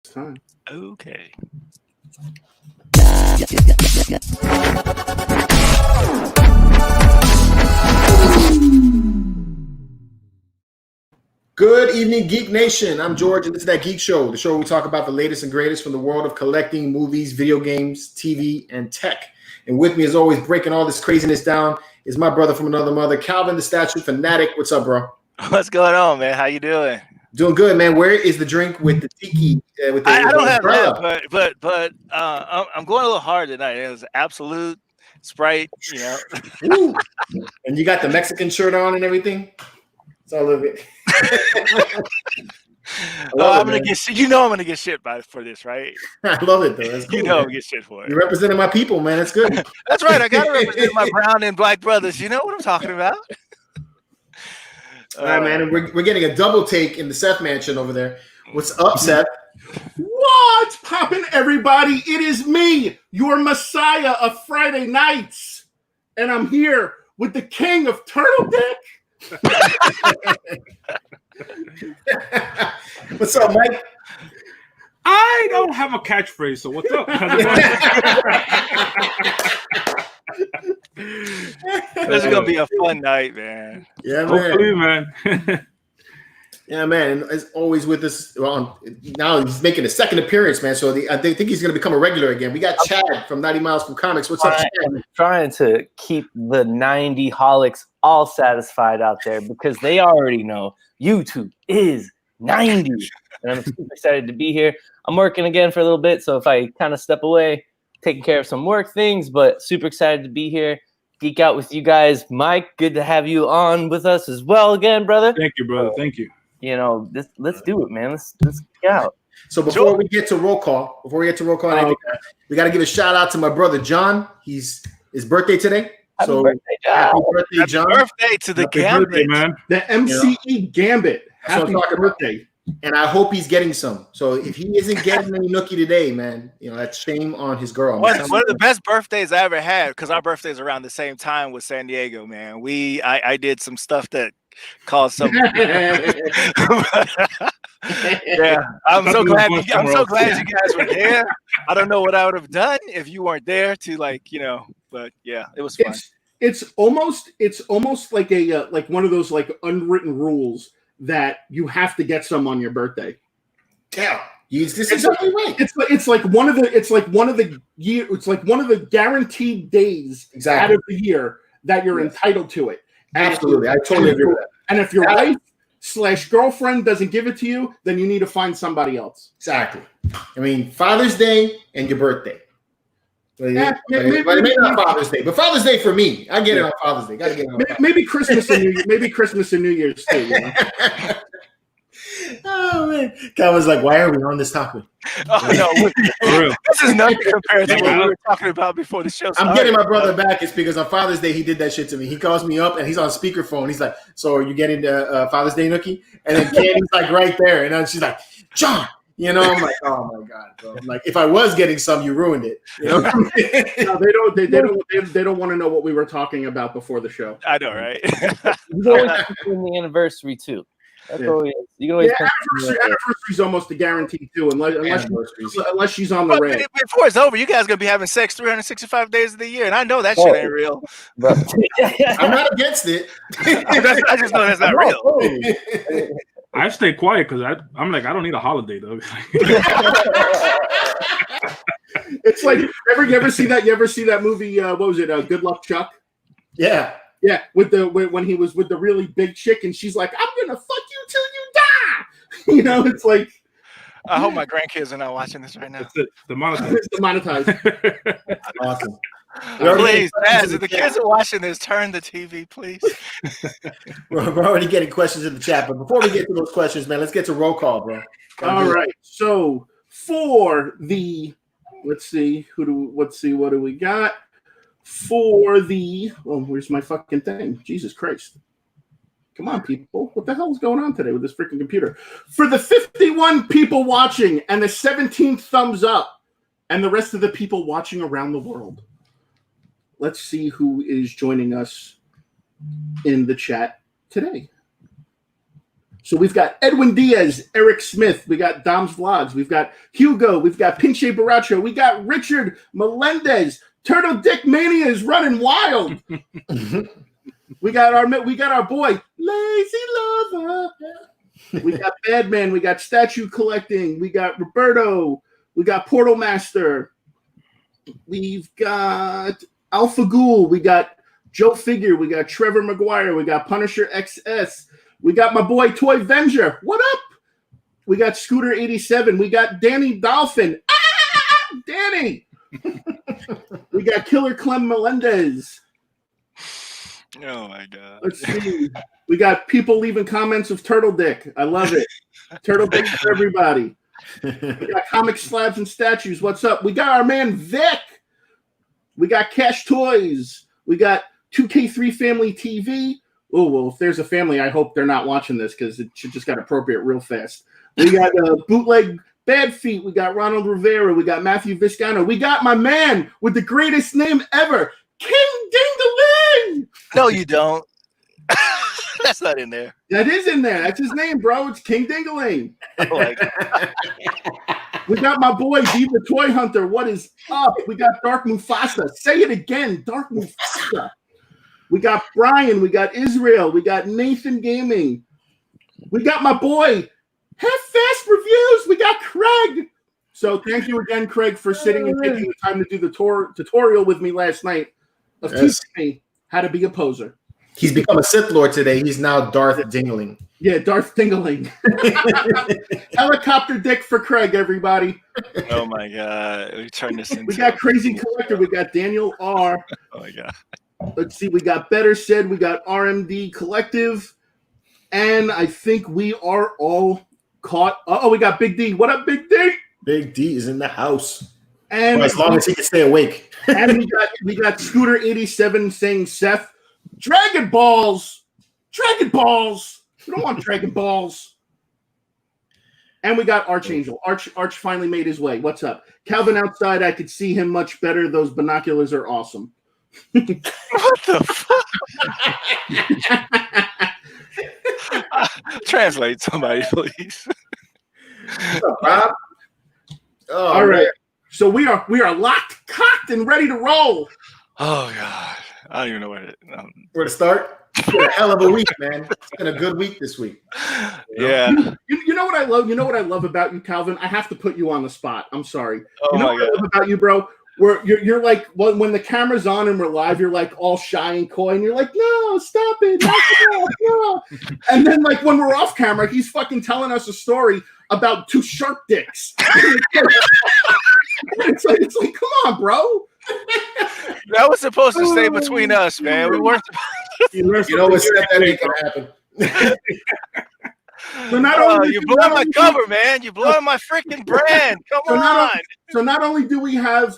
Time. Okay. Good evening, Geek Nation. I'm George, and this is That Geek Show, the show where we talk about the latest and greatest from the world of collecting, movies, video games, TV, and tech. And with me, as always, breaking all this craziness down is my brother from another mother, Calvin the Statue Fanatic. What's up, bro? What's going on, man? How you doing? Doing good, man. Where is the drink with the tiki? I don't have that, but I'm going a little hard tonight. It was Absolute Sprite, you know. Ooh. And you got the Mexican shirt on and everything. It's all of it. I'm gonna get shit. You know I'm gonna get shit for this, right? I love it though. That's cool, you know man. I'm get shit for it. You're representing my people, man. That's good. That's right. I gotta represent my brown and black brothers. You know what I'm talking about? All right, man. And we're getting a double take in the Seth mansion over there. What's up, Seth? What's poppin', everybody? It is me, your messiah of Friday nights. And I'm here with the king of Turtle Dick. What's up, Mike? I don't have a catchphrase, so what's up? This is gonna be a fun night, man. Yeah, man. Hopefully, man. Yeah, man. As always with us. Well, now he's making a second appearance, man. So I think he's going to become a regular again. We got Chad from 90 Miles from Comics. What's up, Chad? I'm trying to keep the 90 holics all satisfied out there because they already know YouTube is 90. And I'm super excited to be here. I'm working again for a little bit, so if I kind of step away, taking care of some work things, but super excited to be here. Geek out with you guys. Mike, good to have you on with us as well again, brother. Thank you, brother. Thank you. You know, let's do it, man. Let's get out. So before we get to roll call, we got to give a shout out to my brother John. His birthday today. Happy birthday, John. Happy birthday, John. Happy birthday to the Happy Gambit, birthday, man. The MCE Gambit. Happy birthday. And I hope he's getting some. So if he isn't getting any nookie today, man, you know, that's shame on his girl. One of the best birthdays I ever had, because our birthdays around the same time with San Diego, man. I did some stuff that caused some. Yeah, I'm so glad you guys were there. I don't know what I would have done if you weren't there to, like, you know, but yeah, it was fun. It's almost like a like one of those like unwritten rules that you have to get some on your birthday. Yeah, this is exactly right. It's like one of the guaranteed days out of the year that you're entitled to it. Absolutely, I totally agree with that. And if your wife/girlfriend doesn't give it to you, then you need to find somebody else. Exactly. I mean, Father's Day and your birthday. Maybe not Father's Day, but Father's Day for me. I get it on Father's Day. Gotta get it on maybe Christmas and New Year's too. You know? Oh man, Calvin's like, why are we on this topic? Oh no, this is nothing compared to what we were talking about before the show started. I'm getting my brother back. It's because on Father's Day he did that shit to me. He calls me up and he's on speakerphone. He's like, "So are you getting the Father's Day nookie?" And then Candy's like right there, and then she's like, "John." You know, I'm like, oh my god, bro. I'm like, if I was getting some, you ruined it. You know? No, they don't want to know what we were talking about before the show. I know, right? You can always in the anniversary too. That's always, you can always anniversary's almost a guarantee too, unless she's on the red. Before it's over, you guys gonna be having sex 365 days of the year, and I know that shit ain't real. I'm not against it. I just know that's not real. I stay quiet because I'm like, I don't need a holiday though. It's like you ever see that movie? What was it? Good Luck Chuck. Yeah. Yeah, when he was with the really big chick, and she's like, "I'm gonna fuck you till you die." You know, it's like. I hope my grandkids are not watching this right now. It's demonetized. Awesome. Please, as if the kids are watching this, turn the TV, please. We're already getting questions in the chat, but before we get to those questions, man, let's get to roll call, bro. All right. So for the, what do we got? For the, where's my fucking thing? Jesus Christ. Come on, people. What the hell is going on today with this freaking computer? For the 51 people watching and the 17th thumbs up and the rest of the people watching around the world, let's see who is joining us in the chat today. So we've got Edwin Diaz, Eric Smith, we got Dom's Vlogs, we've got Hugo, we've got Pinche Baracho, we got Richard Melendez, Turtle Dick Mania is running wild. we got our boy Lazy Lover. We got Badman, we got Statue Collecting, we got Roberto, we got Portal Master, we've got Alpha Ghoul, we got Joe Figure, we got Trevor McGuire, we got Punisher XS, we got my boy Toy Venger. What up? We got Scooter 87, we got Danny Dolphin. Danny. We got Killer Clem Melendez. Oh my god. Let's see. We got people leaving comments of Turtle Dick. I love it. Turtle Dick for everybody. We got Comic Slabs and Statues. What's up? We got our man Vic. We got Cash Toys. We got 2K3 Family TV. Oh, well, if there's a family, I hope they're not watching this because it just got appropriate real fast. We got Bootleg Bad Feet. We got Ronald Rivera. We got Matthew Viscano. We got my man with the greatest name ever, King Dingaling. No, you don't. That's not in there. That is in there. That's his name, bro. It's King Dingaling. Oh my god. We got my boy, Diva Toy Hunter. What is up? We got Dark Mufasa. Say it again, Dark Mufasa. We got Brian. We got Israel. We got Nathan Gaming. We got my boy, Half Fast Reviews. We got Craig. So thank you again, Craig, for sitting and taking the time to do the tutorial with me last night of teaching me how to be a poser. He's become a Sith Lord today. He's now Darth Dingling. Yeah, Darth Dingling. Helicopter Dick for Craig, everybody. Oh my god. We turn this into. We got Crazy Collector. We got Daniel R. Oh my god. Let's see. We got Better Said. We got RMD Collective. And I think we are all caught. Oh, we got Big D. What up, Big D? Big D is in the house. And well, as long as he can stay awake. And we got Scooter 87 saying, Seth, Dragon Balls. Dragon Balls. We don't want Dragon Balls. And we got Archangel. Arch finally made his way. What's up? Calvin outside. I could see him much better. Those binoculars are awesome. What the fuck? Translate somebody, please. What's up, Rob? Oh, all right. Man. So we are locked, cocked, and ready to roll. Oh god. I don't even know where to start. It's been a hell of a week, man. It's been a good week this week. Yeah. You know what I love? You know what I love about you, Calvin? I have to put you on the spot. I'm sorry. Oh you know my what god. I love about you, bro? Where you're like when the camera's on and we're live, you're like all shy and coy, and you're like, no, stop it, no. And then like when we're off camera, he's fucking telling us a story about two shark dicks. it's like, come on, bro. That was supposed to stay between us, man. We weren't. You know what's that ain't gonna happen. So not only you're blowing my cover, man. You're blowing my freaking brand. Come on. So not only do we have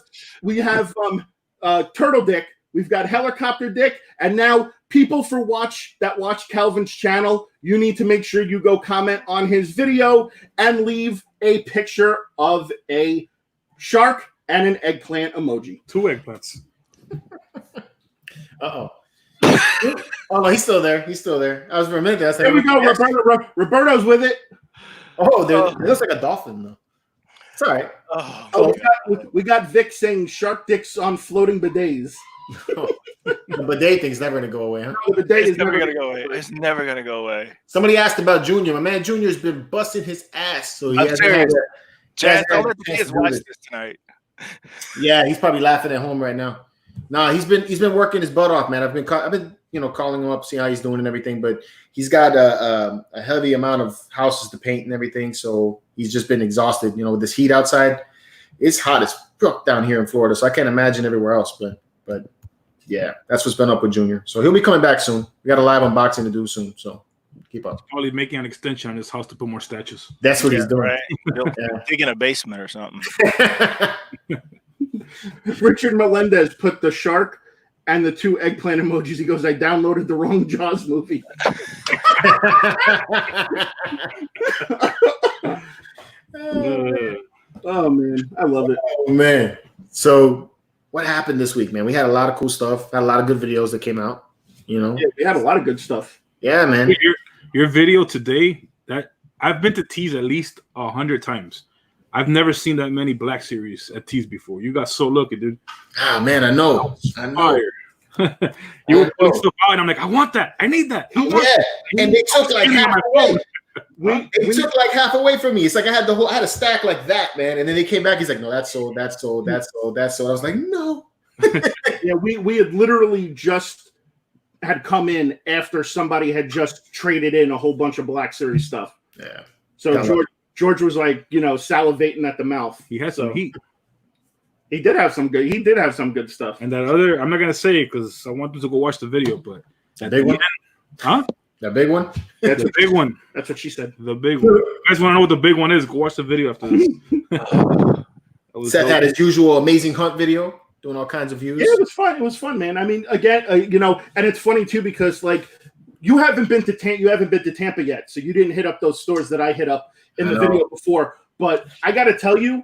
Turtle Dick, we've got Helicopter Dick, and now people watch Calvin's channel, you need to make sure you go comment on his video and leave a picture of a shark and an eggplant emoji. 2 eggplants. Uh-oh. Oh, no, he's still there. He's still there. I was for a minute. There. There we go. Roberto's with it. Oh, it looks like a dolphin, though. It's all right. We got Vic saying shark dicks on floating bidets. The bidet thing's never going to go away, huh? The bidet It's never going to go away. It's never going to go away. Somebody asked about Junior. My man Junior's been busting his ass. So I'm serious. Chad, don't let the kids watch this tonight. Yeah, he's probably laughing at home right now. No, he's been working his butt off, man. I've been calling him up, see how he's doing and everything. But he's got a heavy amount of houses to paint and everything, so he's just been exhausted. You know, with this heat outside, it's hot as fuck down here in Florida. So I can't imagine everywhere else. But yeah, that's what's been up with Junior. So he'll be coming back soon. We got a live unboxing to do soon. So keep up. Probably making an extension on his house to put more statues. That's what he's doing. Right? Dig in a basement or something. Richard Melendez put the shark and the 2 eggplant emojis. He goes, I downloaded the wrong Jaws movie. Oh, man. I love it. Oh, man. So what happened this week, man? We had a lot of cool stuff. Had a lot of good videos that came out, you know? Yeah, we had a lot of good stuff. Yeah, man. Your video today I've been to Tees at least 100 times. I've never seen that many Black Series at Tees before. You got so lucky, dude. Ah, man, I know. You were putting stuff out, and I'm like, I want that. I need that. And they took like half away. They took like half away from me. It's like I had a stack like that, man. And then they came back. He's like, no, that's sold. I was like, no. Yeah, we had literally just had come in after somebody had just traded in a whole bunch of Black Series stuff. Yeah. So George was like, salivating at the mouth. He had some heat. He did have some good stuff. And that other, I'm not gonna say it because I want them to go watch the video, but that big one, huh? That big one, that's the big one. That's what she said. The big one. You guys want to know what the big one is? Go watch the video after this. Seth had his usual amazing hunt video, doing all kinds of views. Yeah, it was fun, man. I mean, again, and it's funny too because like you haven't been to Tampa yet, so you didn't hit up those stores that I hit up in the video before. But I got to tell you,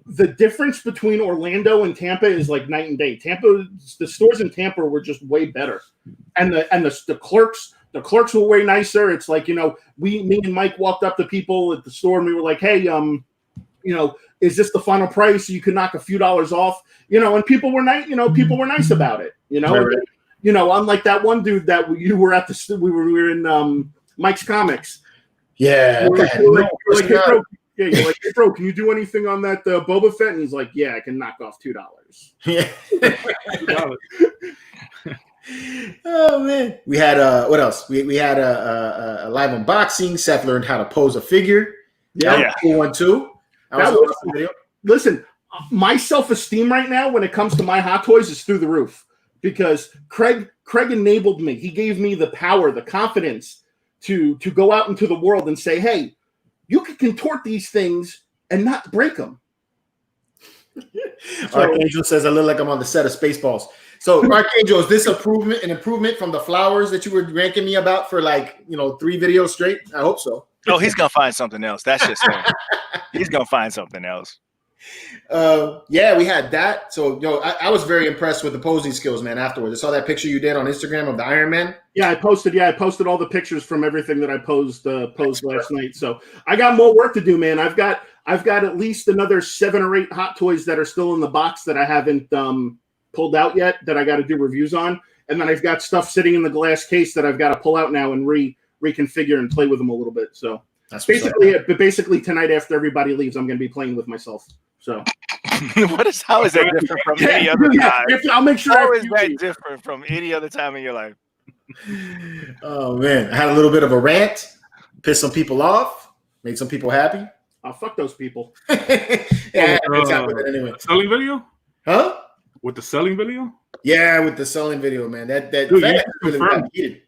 the difference between Orlando and Tampa is like night and day. The stores in Tampa were just way better, and the clerks were way nicer. It's like me and Mike walked up to people at the store and we were like, hey, is this the final price? You could knock a few dollars off, and people were nice. People were nice about it. Right. Unlike that one dude that you were at we were in Mike's Comics. Yeah. You're like, hey, bro, can you do anything on that Boba Fett? And he's like, yeah, I can knock off $2. Yeah. Oh man, we had what else? We had a live unboxing. Seth learned how to pose a figure. Yeah, cool one too. That was a video. Listen, my self-esteem right now when it comes to my Hot Toys is through the roof because Craig enabled me. He gave me the power, the confidence to go out into the world and say, hey, you can contort these things and not break them. So, Archangel says I look like I'm on the set of Spaceballs. So Archangel, is this an improvement from the flowers that you were ranking me about for 3 videos straight? I hope so. Oh, he's gonna find something else. That's just him. He's gonna find something else. Yeah, we had that. So I was very impressed with the posing skills, man. Afterwards, I saw that picture you did on Instagram of the Iron Man. Yeah, I posted all the pictures from everything that I posed last night. So I got more work to do, man. I've got at least another 7 or 8 Hot Toys that are still in the box that I haven't pulled out yet that I got to do reviews on, and then I've got stuff sitting in the glass case that I've got to pull out now and reconfigure and play with them a little bit. So that's basically it. But basically tonight after everybody leaves, I'm going to be playing with myself. So how is that different from any other time? I'll make sure. How is that different from any other time in your life? Oh man, I had a little bit of a rant, pissed some people off, made some people happy. Oh, fuck those people. Yeah, anyway. Selling video? Huh? With the selling video? Yeah, with the selling video, man. That dude, really got heated.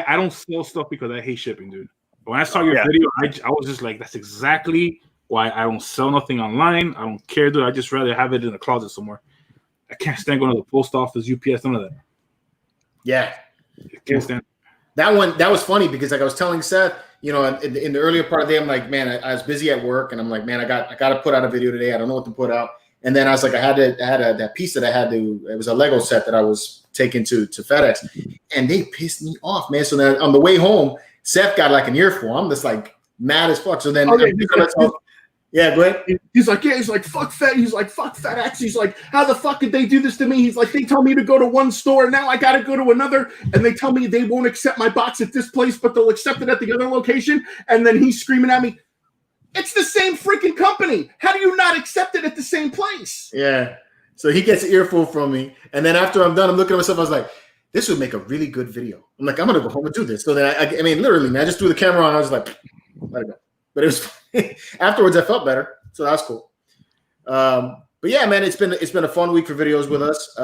I don't sell stuff because I hate shipping, dude. When I saw your video, I was just like, that's exactly why I don't sell nothing online. I don't care, dude. I just rather have it in a closet somewhere. I can't stand going to the post office, UPS, none of that. Yeah. I can't stand that one. That was funny because I was telling Seth, in the earlier part of the day, I'm like, man, I was busy at work and I'm like, man, I got to put out a video today. I don't know what to put out. And then I was like, I had that piece that I had to, it was a Lego set that I was taking to FedEx, and they pissed me off, man. So then on the way home, Seth got like an earful. I'm just like mad as fuck. So then, yeah, go ahead. He's like, fuck Fed. He's like, fuck FedEx. He's like, how the fuck did they do this to me? He's like, they tell me to go to one store, and now I got to go to another, and they tell me they won't accept my box at this place, but they'll accept it at the other location. And then he's screaming at me, it's the same freaking company. How do you not accept it at the same place? Yeah. So he gets an earful from me. And then after I'm done, I'm looking at myself. I was like, this would make a really good video. I'm like, I'm going to go home and do this. So then, I mean, literally, man, I just threw the camera on. I was like, let it go. But it was afterwards, I felt better. So that's cool. But yeah, man, it's been a fun week for videos with us.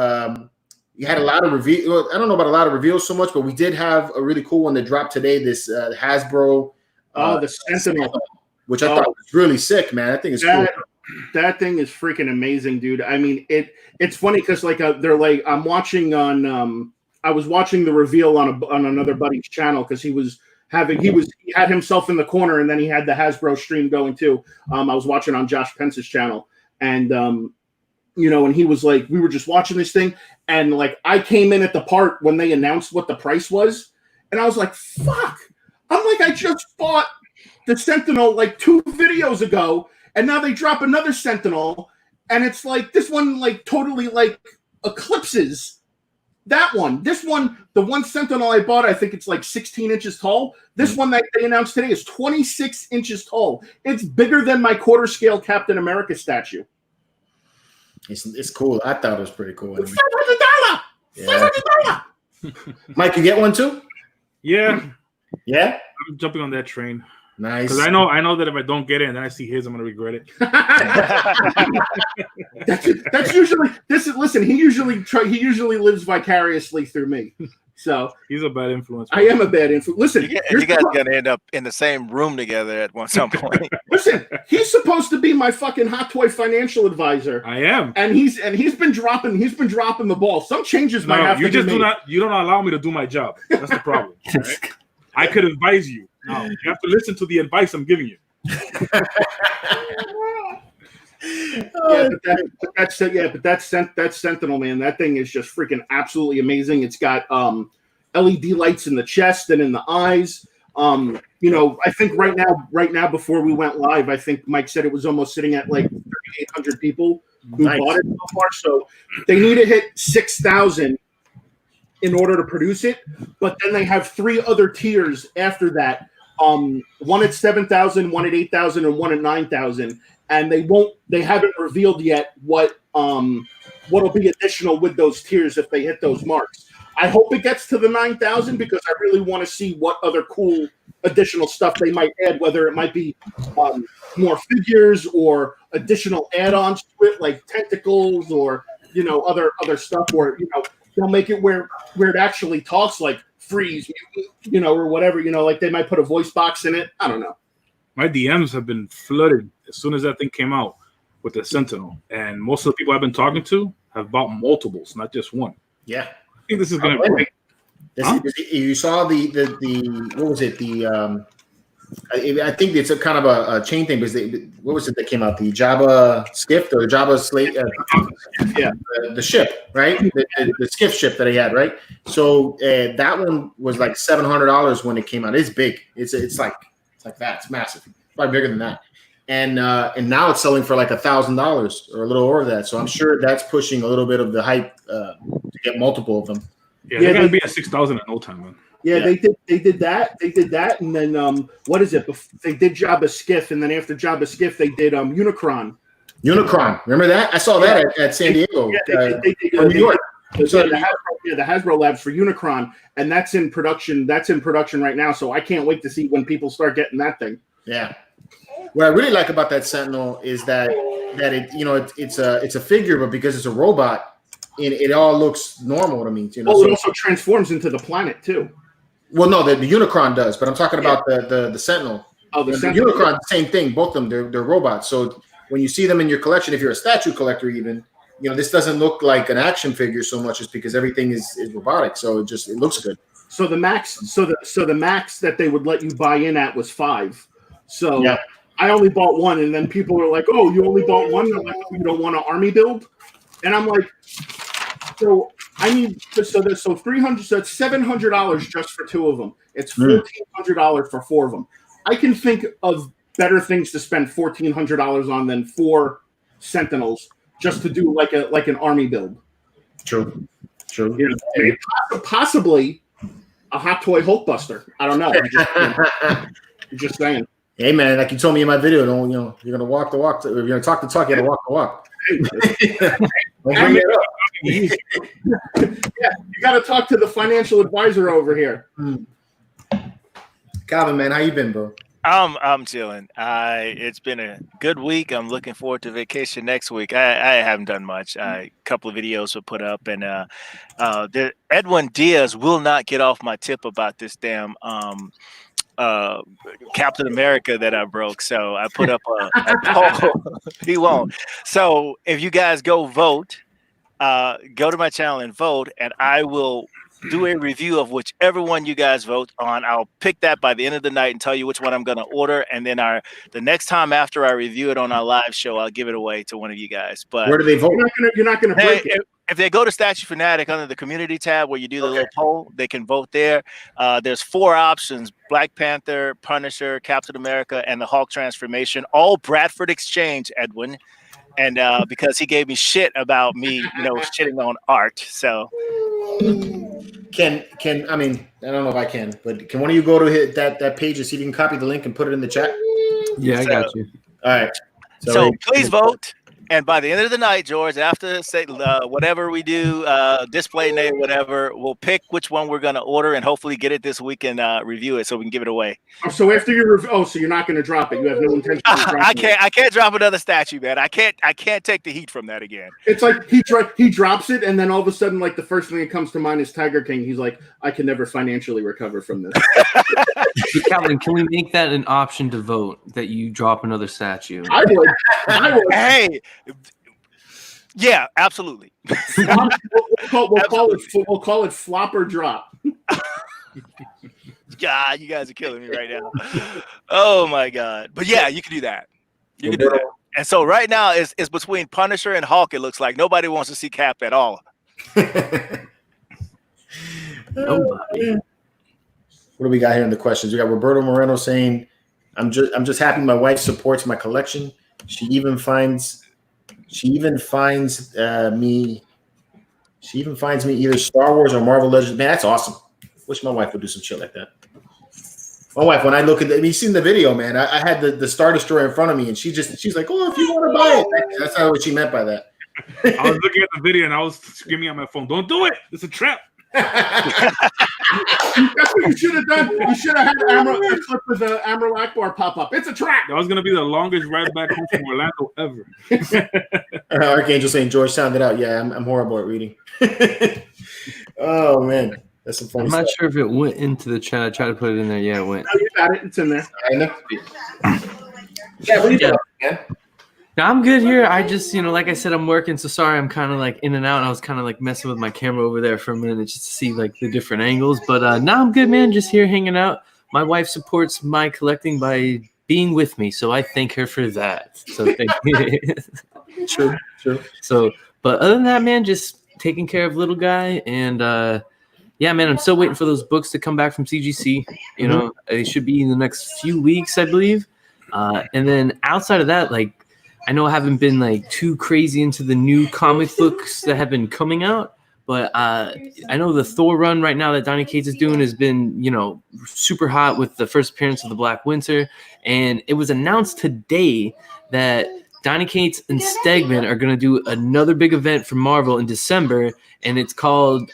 You had a lot of reviews. Well, I don't know about a lot of reveals so much, but we did have a really cool one that dropped today. This Hasbro. The Sentinel. Which I thought was really sick, man. I think it's cool. That thing is freaking amazing, dude. I mean, it's funny because they're like I was watching the reveal on another buddy's channel because he had himself in the corner and then he had the Hasbro stream going too. I was watching on Josh Pence's channel and and he was like, we were just watching this thing and like I came in at the part when they announced what the price was and I was like, fuck. I'm like, I just bought the Sentinel like 2 videos ago, and now they drop another Sentinel, and it's like this one like totally like eclipses that one. This one, the one Sentinel I bought, I think it's like 16 inches tall. This one that they announced today is 26 inches tall. It's bigger than my quarter scale Captain America statue. It's cool. I thought it was pretty cool. $500. $500. Mike, you get one too? Yeah. Yeah? I'm jumping on that train. Nice. Because I know that if I don't get it and then I see his, I'm gonna regret it. That's usually this is listen, he usually lives vicariously through me. So he's a bad influence. I am a bad influence. Listen, you guys are gonna end up in the same room together at some point. Listen, he's supposed to be my fucking hot toy financial advisor. I am, and he's been dropping the ball. Some changes might have to be made. You don't allow me to do my job. That's the problem. Right? I could advise you. No, you have to listen to the advice I'm giving you. That's Sentinel, man. That thing is just freaking absolutely amazing. It's got LED lights in the chest and in the eyes. I think right now before we went live, I think Mike said it was almost sitting at like 3,800 people who bought it so far. So they need to hit 6,000 in order to produce it, but then they have 3 other tiers after that. One at 7,000, one at 8,000, and one at 9,000. And they haven't revealed yet what'll be additional with those tiers if they hit those marks. I hope it gets to the 9,000 because I really want to see what other cool additional stuff they might add, whether it might be more figures or additional add-ons to it, like tentacles or other stuff, or they'll make it where it actually talks like freeze, or whatever, like they might put a voice box in it. I don't know. My DMs have been flooded as soon as that thing came out with the Sentinel, and most of the people I've been talking to have bought multiples, not just one. Yeah, I think this is going to be great. You saw the what was it? I think it's a kind of a chain thing because what was it that came out? The Jabba skiff or the Jabba slate? The ship, right? The skiff ship that he had, right? So that one was like $700 when it came out. It's big. It's like that. It's massive. Probably bigger than that. And now it's selling for like $1,000 or a little over that. So I'm sure that's pushing a little bit of the hype to get multiple of them. Yeah, they're gonna be at 6,000 in no time, man. Yeah, they did that, and then what is it? They did Jabba Skiff, and then after Jabba Skiff, they did Unicron. Unicron, remember that? I saw that at San Diego, New York. The Hasbro labs for Unicron, and that's in production. That's in production right now. So I can't wait to see when people start getting that thing. Yeah. What I really like about that Sentinel is that it's a figure, but because it's a robot, it all looks normal to me. It also transforms into the planet too. Well, no, the Unicron does, but I'm talking about the Sentinel. Oh, the Sentinel. Unicron, same thing. Both of them, they're robots. So when you see them in your collection, if you're a statue collector, even this doesn't look like an action figure so much, just because everything is robotic. So it looks good. So the max, the max that they would let you buy in at was 5. So yeah. I only bought 1, and then people were like, "Oh, you only bought 1? They're like, you don't want an army build?" And I'm like, "So I need so $300, so it's $700 just for 2 of them. It's $1,400 for 4 of them. I can think of better things to spend $1,400 on than 4 Sentinels just to do like an army build." True. Possibly a Hot Toy Hulkbuster. I don't know. I'm just saying. Hey man, like you told me in my video, you're gonna walk the walk. If you're gonna talk the talk, you gotta walk the walk. Don't bring it up. Yeah, you got to talk to the financial advisor over here. Calvin, man, how you been, bro? I'm chilling. It's been a good week. I'm looking forward to vacation next week. I haven't done much. A couple of videos were put up, and Edwin Diaz will not get off my tip about this damn Captain America that I broke. So I put up a poll. He won't. So if you guys go vote, go to my channel and vote, and I will do a review of whichever one you guys vote on. I'll pick that by the end of the night and tell you which one I'm going to order. And then the next time after I review it on our live show, I'll give it away to one of you guys. But where do they vote? You're not going to break it. if they go to Statue Fanatic under the community tab where you do the little poll, they can vote there. There's 4 options: Black Panther, Punisher, Captain America, and the Hulk transformation. All Bradford Exchange, Edwin. And because he gave me shit about me, shitting on art. So Can I mean, I don't know if I can, but can one of you go to hit that page and see if you can copy the link and put it in the chat? Yeah, I got you. All right. So please vote. And by the end of the night, George, after whatever we do, display name, whatever, we'll pick which one we're going to order and hopefully get it this week and review it so we can give it away. So after you review, so you're not going to drop it. You have no intention of dropping it. I can't drop another statue, man. I can't take the heat from that again. It's like he drops it, and then all of a sudden, like the first thing that comes to mind is Tiger King. He's like, I can never financially recover from this. Hey, Calvin, can we make that an option to vote that you drop another statue? I would. Hey. Yeah, absolutely. We'll call it flop or drop. God, you guys are killing me right now. Oh my God! But yeah, you can do that. You can do that. And so right now it's between Punisher and Hulk. It looks like nobody wants to see Cap at all. Nobody. What do we got here in the questions? We got Roberto Moreno saying, "I'm just happy my wife supports my collection. She even finds me either Star Wars or Marvel Legends." Man, that's awesome. Wish my wife would do some shit like that. My wife, when I look at you've seen the video, man. I had the Star Destroyer in front of me, and she's like, "Oh, if you want to buy it," that's not what she meant by that. I was looking at the video and I was screaming at my phone, "Don't do it! It's a trap." That's what you should have done. You should have had a clip with the Amro Akbar pop up. It's a trap. That was gonna be the longest ride back home from Orlando ever. Archangel saying, "George sounded out." Yeah, I'm horrible at reading. Oh man, that's some funny. I'm not stuff. sure if it went into the chat. I tried to put it in there. Yeah, it went. Oh, you got it. It's in there. I know. Yeah, what are you doing, man? No, I'm good here. I just, like I said, I'm working. So sorry, I'm kind of like in and out. And I was kind of like messing with my camera over there for a minute just to see like the different angles. But now I'm good, man. Just here hanging out. My wife supports my collecting by being with me. So I thank her for that. So thank you. True. So, but other than that, man, just taking care of little guy. And yeah, man, I'm still waiting for those books to come back from CGC. They should be in the next few weeks, I believe. And then outside of that, like, I know I haven't been like too crazy into the new comic books that have been coming out, but I know the Thor run right now that Donny Cates is doing has been, super hot with the first appearance of the Black Winter. And it was announced today that Donny Cates and Stegman are going to do another big event for Marvel in December, and it's called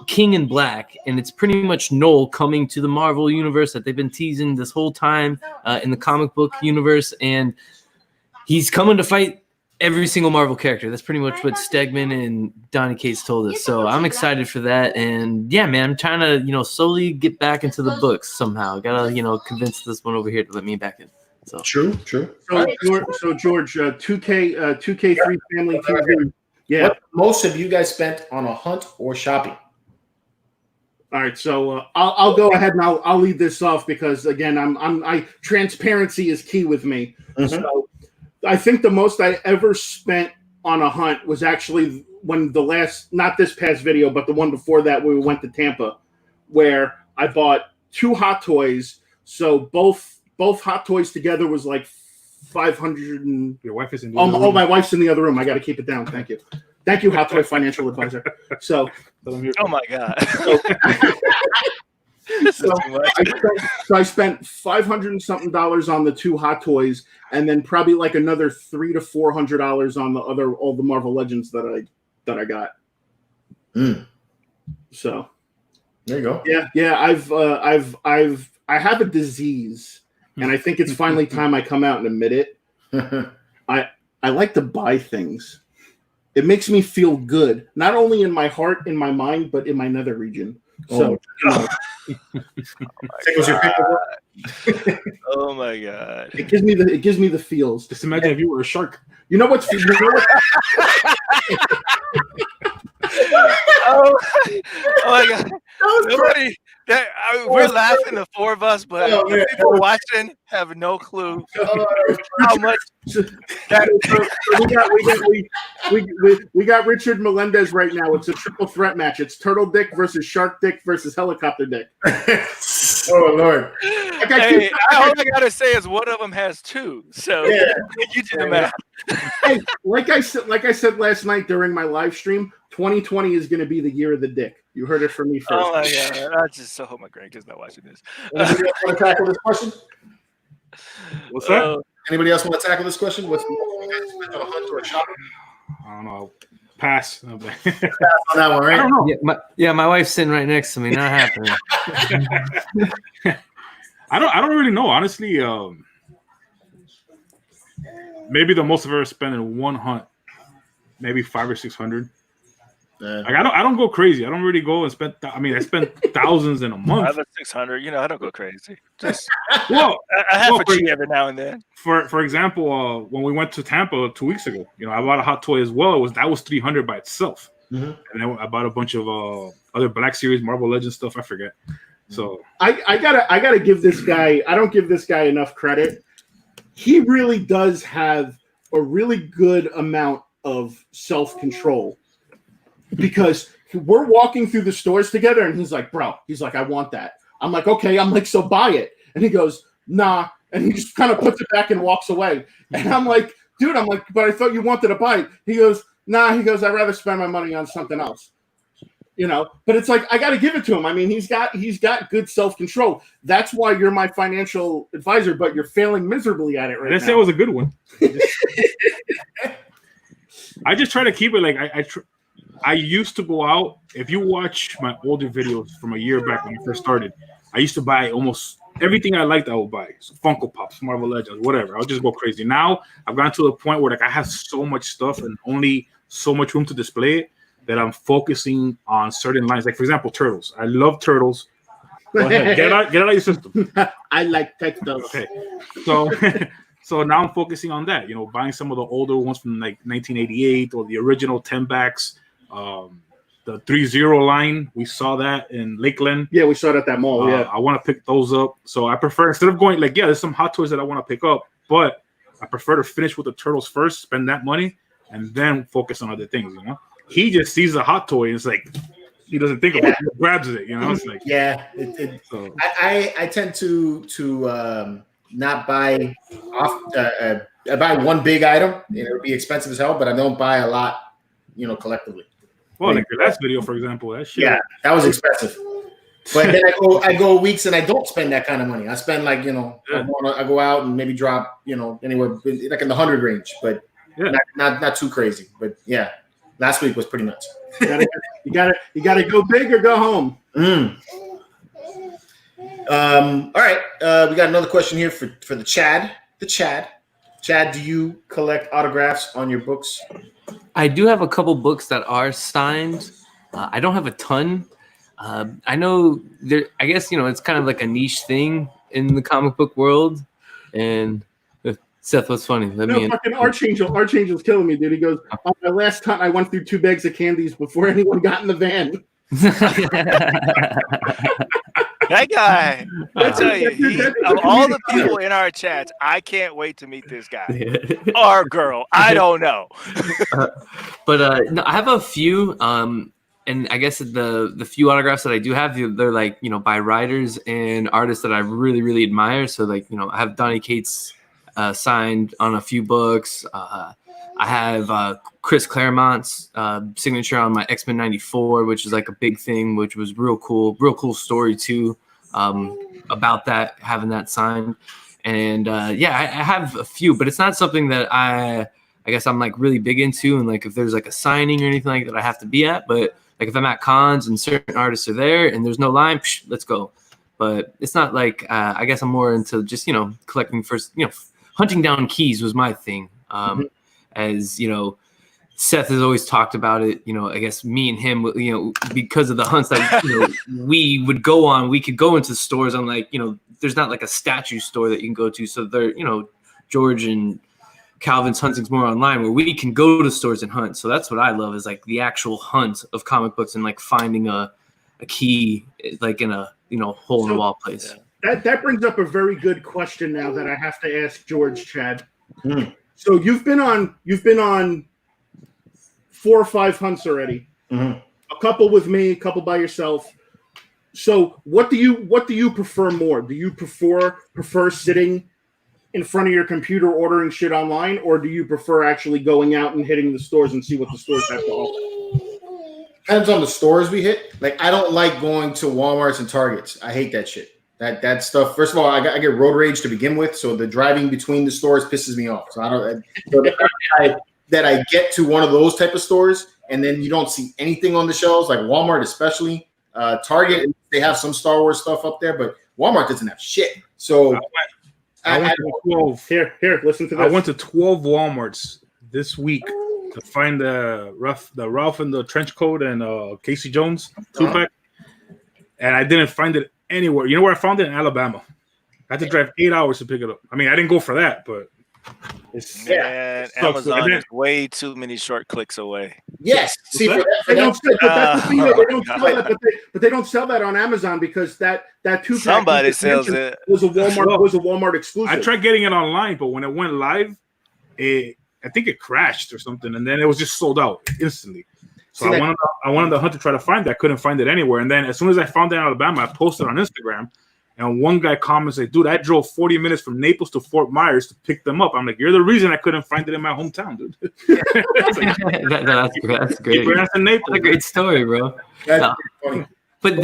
King in Black, and it's pretty much Noel coming to the Marvel universe that they've been teasing this whole time in the comic book universe, and he's coming to fight every single Marvel character. That's pretty much what Stegman and Donny Cates told us. So I'm excited for that. And yeah, man, I'm trying to, slowly get back into the books somehow. Gotta, convince this one over here to let me back in. So True. So George, 2K3 Family TV. Yeah. What most have you guys spent on a hunt or shopping? All right, so I'll go ahead and I'll lead this off because again, transparency is key with me. Mm-hmm. So I think the most I ever spent on a hunt was actually when not this past video, but the one before that, where we went to Tampa, where I bought 2 Hot Toys. So both Hot Toys together was like 500 and your wife is in the other room. Oh, my wife's in the other room. I got to keep it down. Thank you, Hot Toy financial advisor. So, oh my God. So I spent $500 and something on the 2 Hot Toys, and then probably like another $300 to $400 on all the Marvel Legends that I got. So there you go. Yeah. I have a disease, and I think it's finally time I come out and admit it. I like to buy things. It makes me feel good, not only in my heart, in my mind, but in my nether region. So, oh my God! It gives me the feels. Just imagine if you were a shark. You know what's? Oh my God! We're laughing, the four of us, but the people watching have no clue how much. We got Richard Melendez right now. It's a triple threat match. It's Turtle Dick versus Shark Dick versus Helicopter Dick. Oh Lord! All I gotta say is one of them has two. So you do the math. Hey, like I said last night during my live stream, 2020 is going to be the year of the dick. You heard it from me first. Oh my god! I just so hope my grandkids not watching this. Anybody else want to tackle this question? What's that? Anybody else want to tackle this question? What's on a hunt or a shop? I don't know. Pass. Pass on that one, right? I don't know. Yeah, my wife's sitting right next to me. Not happening. I don't really know, honestly. Maybe the most I've ever spent in one hunt, maybe 500 or 600. Like I don't go crazy. I don't really go and spend. I spent thousands in a month. 500 or 600. I don't go crazy. Just well, I have a cheat every now and then. For example, when we went to Tampa 2 weeks ago, I bought a hot toy as well. That was 300 by itself, and then I bought a bunch of other Black Series Marvel Legends stuff. I forget. So I gotta give this guy. I don't give this guy enough credit. He really does have a really good amount of self-control, because we're walking through the stores together and he's like, bro, I want that. I'm like, okay. I'm like, so buy it. And he goes, nah. And he just kind of puts it back and walks away. And I'm like, dude, but I thought you wanted to buy it. He goes, nah. He goes, I'd rather spend my money on something else. But it's like, I got to give it to him. I mean, he's got good self-control. That's why you're my financial advisor, but you're failing miserably at it right now. Let's say it was a good one. I just try to keep it like I used to go out. If you watch my older videos from a year back when I first started, I used to buy almost everything I liked. I would buy so Funko Pops, Marvel Legends, whatever. I'll just go crazy. Now I've gotten to the point where I have so much stuff and only so much room to display it, that I'm focusing on certain lines. Like, for example, Turtles. I love Turtles. Go ahead. Get out of your system. I like Turtles. Okay. So now I'm focusing on that. Buying some of the older ones from like 1988 or the original 10 backs. The 3-0 line. We saw that in Lakeland. Yeah, we saw it at that mall. Yeah. I want to pick those up. So I prefer, instead of going like, there's some hot toys that I want to pick up, but I prefer to finish with the Turtles first, spend that money, and then focus on other things, He just sees a hot toy and it's like he doesn't think about it. He grabs it, It's like So. I tend to not buy off. I buy one big item, it would be expensive as hell, but I don't buy a lot, collectively. Well, like your last video, for example, that shit. Yeah, that was expensive. But then I go weeks and I don't spend that kind of money. I spend like I go out and maybe drop anywhere like in the 100 range, but not too crazy. But yeah. Last week was pretty nuts. You gotta go big or go home. All right. We got another question here for the Chad. Chad, do you collect autographs on your books? I do have a couple books that are signed. I don't have a ton. I know there. I guess it's kind of like a niche thing in the comic book world. And Seth, what's funny? Fucking Archangel's killing me, dude. He goes, on my last hunt, I went through 2 bags of candies before anyone got in the van. That guy, I tell you, of all the people in our chats, I can't wait to meet this guy or girl. I don't know. But no, I have a few. And I guess the few autographs that I do have, they're like by writers and artists that I really, really admire. So like I have Donny Cates signed on a few books. I have Chris Claremont's signature on my X-Men 94, which is like a big thing, which was real cool story too, about that, having that signed. And I have a few, but it's not something that I guess I'm like really big into. And like if there's like a signing or anything like that I have to be at, but like if I'm at cons and certain artists are there and there's no line, let's go. But it's not like I guess I'm more into just collecting first, hunting down keys was my thing. As Seth has always talked about it. I guess me and him, because of the hunts that we would go on, we could go into stores on like there's not like a statue store that you can go to. So they're George and Calvin's hunting's more online, where we can go to stores and hunt. So that's what I love, is like the actual hunt of comic books and like finding a key like in a hole in the wall place. That brings up a very good question now that I have to ask George, Chad. Mm. So you've been on 4 or 5 hunts already. Mm-hmm. A couple with me, a couple by yourself. So what do you prefer more? Do you prefer sitting in front of your computer ordering shit online, or do you prefer actually going out and hitting the stores and see what the stores have to offer? Depends on the stores we hit. Like, I don't like going to Walmarts and Targets. I hate that shit. That stuff. First of all, I get road rage to begin with, so the driving between the stores pisses me off. So that I get to one of those type of stores, and then you don't see anything on the shelves, like Walmart especially. Target, they have some Star Wars stuff up there, but Walmart doesn't have shit. So I went to 12. Here, listen to this. I went to 12 Walmarts this week to find the Ralph in the trench coat and Casey Jones 2-pack, and I didn't find it anywhere. You know where I found it? In Alabama. I had to drive 8 hours to pick it up. I mean, I didn't go for that, but Amazon is way too many short clicks away. Yes, see, they don't sell that on Amazon because that 2-pack somebody sells it. Was a Walmart exclusive. I tried getting it online, but when it went live, I think it crashed or something, and then it was just sold out instantly. So I wanted the hunt to try to find that. I couldn't find it anywhere. And then as soon as I found it in Alabama, I posted on Instagram. And one guy comments like, dude, I drove 40 minutes from Naples to Fort Myers to pick them up. I'm like, you're the reason I couldn't find it in my hometown, dude. That's great. That's a great story, bro. That's funny. But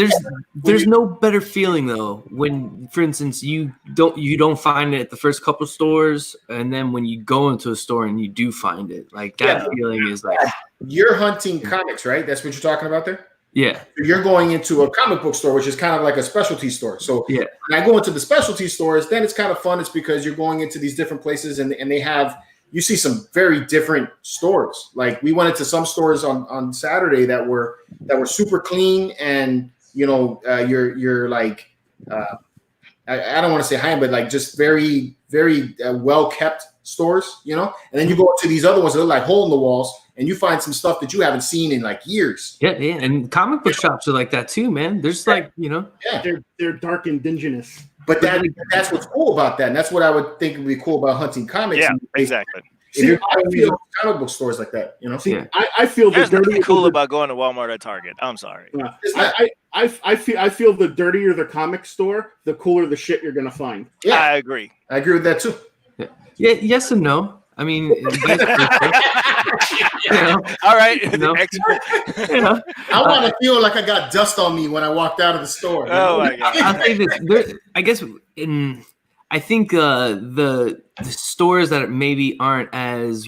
there's no better feeling though when, for instance, you don't find it at the first couple stores, and then when you go into a store and you do find it, like that feeling is like you're hunting comics, right? That's what you're talking about there. Yeah, you're going into a comic book store, which is kind of like a specialty store. So yeah, when I go into the specialty stores, then it's kind of fun. It's because you're going into these different places, and they have, you see some very different stores. Like we went into some stores on Saturday that were super clean, and you're like I don't want to say high, but like just very very well kept stores, And then you go to these other ones that look like hole in the walls, and you find some stuff that you haven't seen in like years. Yeah, and comic book shops are like that too, man. There's like, they're dark and dinginous. But that's what's cool about that, and that's what I would think would be cool about hunting comics. Yeah, exactly. I feel comic book stores like that, I feel there's nothing cool about going to Walmart or Target. I'm sorry. I feel the dirtier the comic store, the cooler the shit you're gonna find. Yeah, I agree with that too. Yeah, yes and no. I mean, all right. I want to feel like I got dust on me when I walked out of the store. Oh my god! I'll say this. I guess I think the stores that maybe aren't as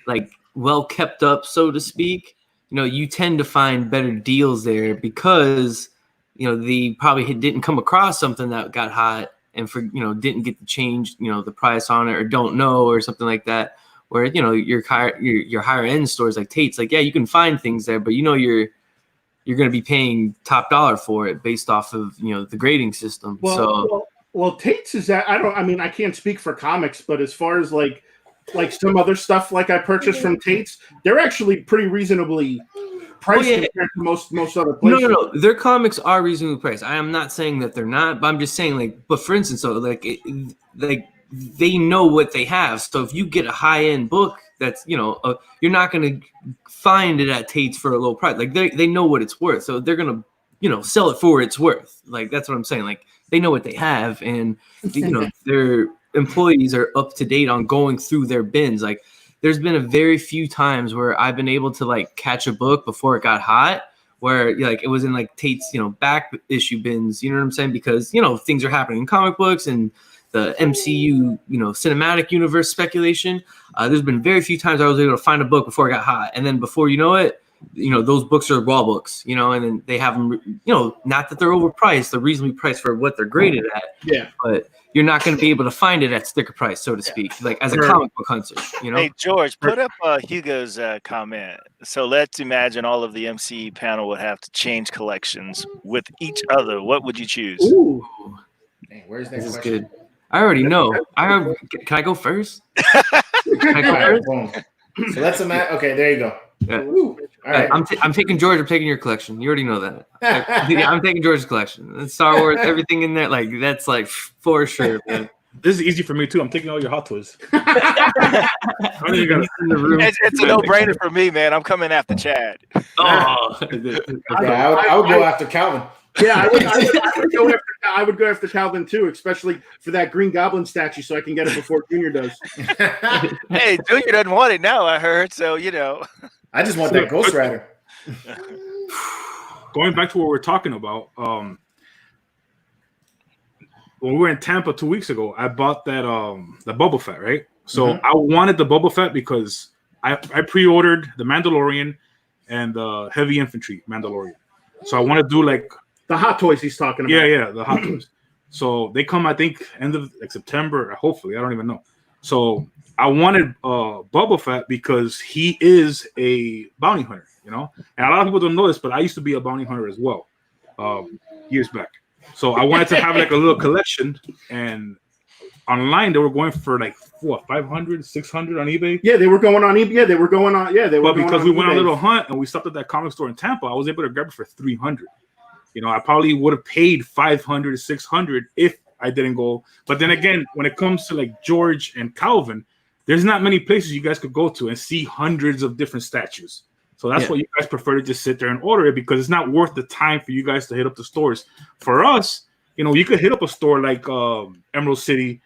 like well kept up, so to speak, you tend to find better deals there because they probably didn't come across something that got hot. And didn't get to change, the price on it, or don't know, or something like that. Where your higher end stores like Tate's, like you can find things there, but you're going to be paying top dollar for it based off of the grading system. Well, Tate's is that I can't speak for comics, but as far as like some other stuff like I purchased from Tate's, they're actually pretty reasonably priced compared to most other places. No. Their comics are reasonably priced. I am not saying that they're not, but I'm just saying but for instance, they know what they have. So if you get a high end book, that's you're not going to find it at Tate's for a low price. Like they know what it's worth, so they're going to sell it for what it's worth. Like that's what I'm saying. Like they know what they have, and their employees are up to date on going through their bins. Like there's been a very few times where I've been able to like catch a book before it got hot, where like it was in like Tate's, back issue bins, you know what I'm saying? Because, things are happening in comic books and the MCU, cinematic universe speculation. There's been very few times I was able to find a book before it got hot. And then before you know it, those books are wall books, and then they have them, not that they're overpriced, they're reasonably priced for what they're graded at. Yeah. But you're not going to be able to find it at sticker price, so to speak, like as a comic book hunter, Hey, George, put up Hugo's comment. So let's imagine all of the MC panel would have to change collections with each other. What would you choose? Ooh. Man, where's that This is question? good. I already know. Can I go first? Can I go first? Boom. So let's imagine. Okay, there you go. Ooh. All right. I'm taking George. I'm taking your collection. You already know that. I'm taking George's collection. And Star Wars, everything in there, like that's like for sure, man. This is easy for me too. I'm taking all your Hot Toys. I don't even gotta- In the room. It's a no-brainer for me, man. I'm coming after Chad. Oh, I would go after Calvin. Yeah, I would go after Calvin too, especially for that Green Goblin statue, so I can get it before Junior does. Hey, Junior doesn't want it now, I heard. So, you know. I just want that Ghost Rider. Going back to what we're talking about, when we were in Tampa 2 weeks ago, I bought that the Boba Fett, right? So I wanted the Boba Fett because I pre-ordered the Mandalorian and the Heavy Infantry Mandalorian. So I want to do like the Hot Toys he's talking about. Yeah, the Hot Toys. So they come, I think, end of like September, hopefully. I don't even know. So I wanted Boba Fett because he is a bounty hunter, you know? And a lot of people don't know this, but I used to be a bounty hunter as well years back. So I wanted to have like a little collection, and online they were going for like what, 500, 600 on eBay. Yeah, they were going on eBay. Yeah, they were going on. Yeah, they were. But going because on we went on a eBay. little hunt and we stopped at that comic store in Tampa, I was able to grab it for 300. You know, I probably would have paid 500 to 600 if I didn't go. But then again, when it comes to like George and Calvin, there's not many places you guys could go to and see hundreds of different statues. So that's why you guys prefer to just sit there and order it, because it's not worth the time for you guys to hit up the stores. For us, you know, you could hit up a store like Emerald City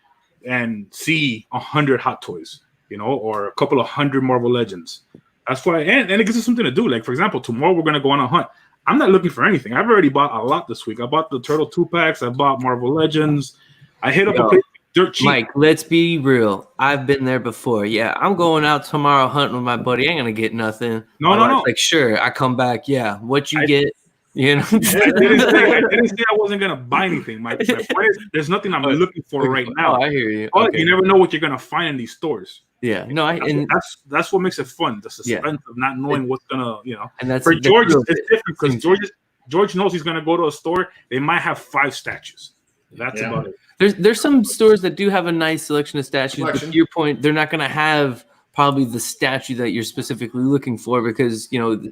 and see 100 Hot Toys, you know, or a couple of 100 Marvel Legends. That's why, and it gives us something to do. Like, for example, tomorrow we're going to go on a hunt. I'm not looking for anything. I've already bought a lot this week. I bought the Turtle 2-packs. I bought Marvel Legends. I hit up a place dirt cheap. Mike, let's be real. I've been there before. Yeah, I'm going out tomorrow hunting with my buddy. I ain't gonna get nothing. No. Like, sure, I come back. Yeah, what you get? You know, I didn't say I wasn't gonna buy anything. My point is, there's nothing I'm looking for right now. Oh, I hear you. But Okay. you never know what you're gonna find in these stores. Yeah, no, and That's what makes it fun. The suspense of not knowing what's gonna, you know. and that's For George, real. it's different because George knows he's gonna go to a store. They might have 5 statues. That's about it. There's some stores that do have a nice selection of statues, but to your point, they're not gonna have probably the statue that you're specifically looking for, because you know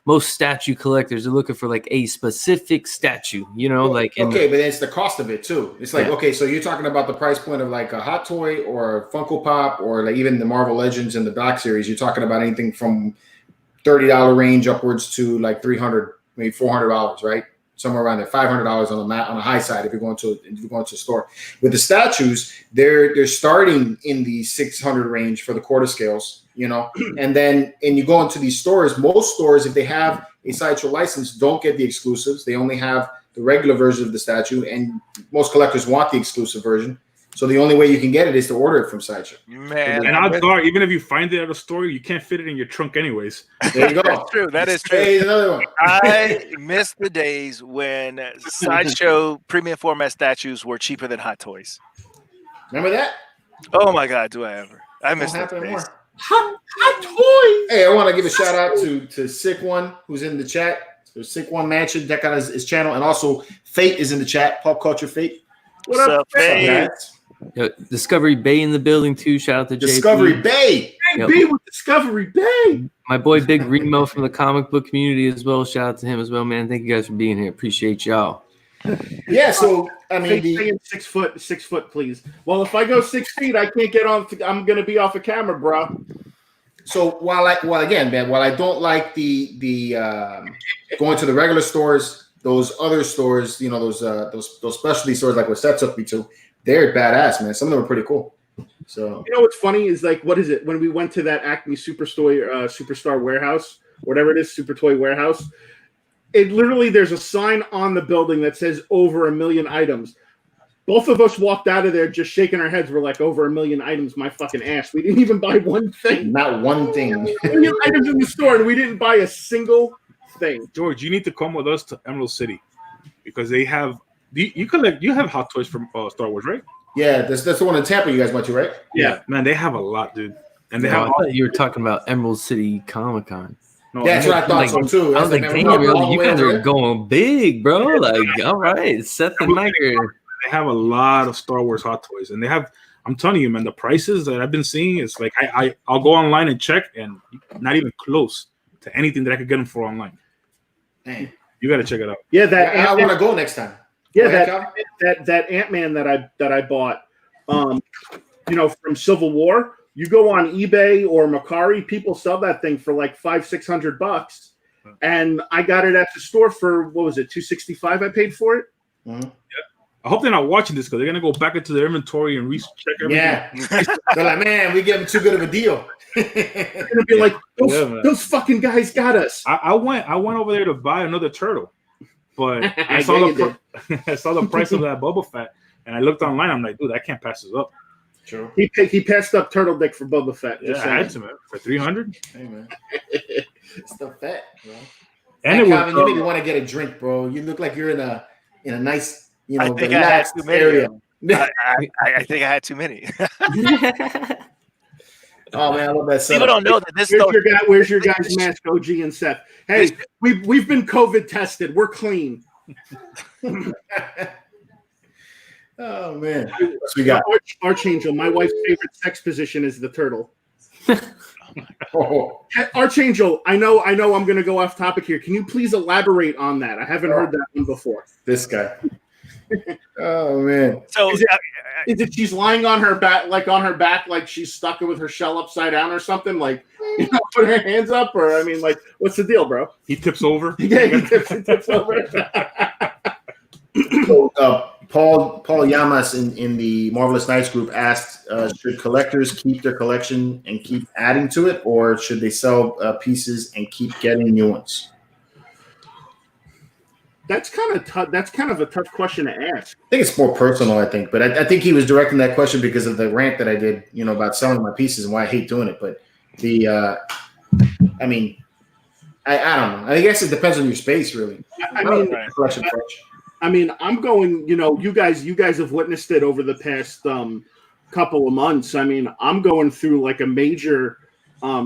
most statue collectors are looking for like a specific statue, you know, like okay, but it's the cost of it too. It's like, okay, so you're talking about the price point of like a Hot Toy or a Funko Pop or like even the Marvel Legends and the Black Series. You're talking about anything from $30 range upwards to like $300, maybe $400, right? Somewhere around there, $500 on the high side if you're going to a store. With the statues, they're starting in the 600 range for the quarter scales, you know, and you go into these stores. Most stores, if they have a Sideshow license, don't get the exclusives. They only have the regular version of the statue, and most collectors want the exclusive version. So the only way you can get it is to order it from Sideshow. Man, and odds are, even if you find it at a store, you can't fit it in your trunk anyways. There you go. That's true. That is true. Hey, another one. I miss the days when Sideshow premium format statues were cheaper than Hot Toys. Remember that? Oh my God, do I ever? I miss Won't those happen days. more. Hot Toys. Hey, I want to give a shout out to Sick One, who's in the chat. So Sick One Mansion, check out his channel, and also Fate is in the chat. Pop Culture Fate. What's up, Fate? Yo, Discovery Bay in the building too. Shout out to Discovery JP. Bay. Hey, B with Discovery Bay. My boy Big Remo from the comic book community as well. Shout out to him as well, man. Thank you guys for being here. Appreciate y'all. Yeah, so I mean, Saying 6 foot, please. Well, if I go 6 feet, I can't get on. I'm gonna be off of camera, bro. so while I don't like the going to the regular stores, those other stores, you know, those specialty stores like what Seth took me to, they're badass, man. Some of them are pretty cool. So You know what's funny is like, what is it? When we went to that Acme Superstar warehouse, whatever it is, Super Toy warehouse, it literally, there's a sign on the building that says over 1 million items. Both of us walked out of there just shaking our heads. We're like, over 1 million items, my fucking ass. We didn't even buy one thing. not one thing. 1 million items in the store, and we didn't buy a single thing. George, you need to come with us to Emerald City because they have you have Hot Toys from Star Wars, right? Yeah, that's the one in Tampa you guys went to, right? Yeah. Man, they have a lot, dude. And they No, I have thought you were talking about Emerald City Comic Con. no, Yeah, that's what I thought so too. I was like, That's damn, all bro, the you way guys over are there. going big, bro. Like, all right, Seth and Mike are. they have a lot of Star Wars Hot Toys, and they have I'm telling you, man, the prices that I've been seeing is like I'll go online and check, and not even close to anything that I could get them for online. Dang. You got to check it out. Yeah, I want to go next time. Yeah, ahead, that Ant-Man that I bought, from Civil War. You go on eBay or Mercari, people sell that thing for like $500-600, and I got it at the store for what was it, $265? I paid for it. Mm-hmm. Yeah. I hope they're not watching this because they're gonna go back into their inventory and recheck everything. Yeah, they're like, man, we gave them too good of a deal. They're gonna be like, those fucking guys got us. I went over there to buy another turtle, but I saw the price of that Boba Fett, and I looked online. I'm like, dude, I can't pass this up. True. He passed up Turtle Dick for Boba Fett. Yeah, I had to, man, for $300. Hey, man, it's the fat, bro. And Calvin, you made me want to get a drink, bro. You look like you're in a nice, I think relaxed area. I think I had too many. Oh man, I love that. People don't know that this. Where's your guys' mask, OG and Seth? Hey, we've been COVID tested. We're clean. Oh man, what we got? Archangel. My wife's favorite sex position is the turtle. Archangel, I know I'm going to go off topic here. Can you please elaborate on that? I haven't heard that one before. This guy. Oh man. So is it she's lying on her back, like she's stuck with her shell upside down or something? Like, put her hands up, or I mean, like, what's the deal, bro? He tips over. Yeah, he tips over. So, Paul Yamas in the Marvelous Knights group asked, should collectors keep their collection and keep adding to it, or should they sell pieces and keep getting new ones? That's kind of tough. That's kind of a tough question to ask. I think it's more personal, but I think he was directing that question because of the rant that I did, about selling my pieces and why I hate doing it. But I don't know. I guess it depends on your space, really. I mean, I'm going, you guys have witnessed it over the past couple of months. I mean, I'm going through like a major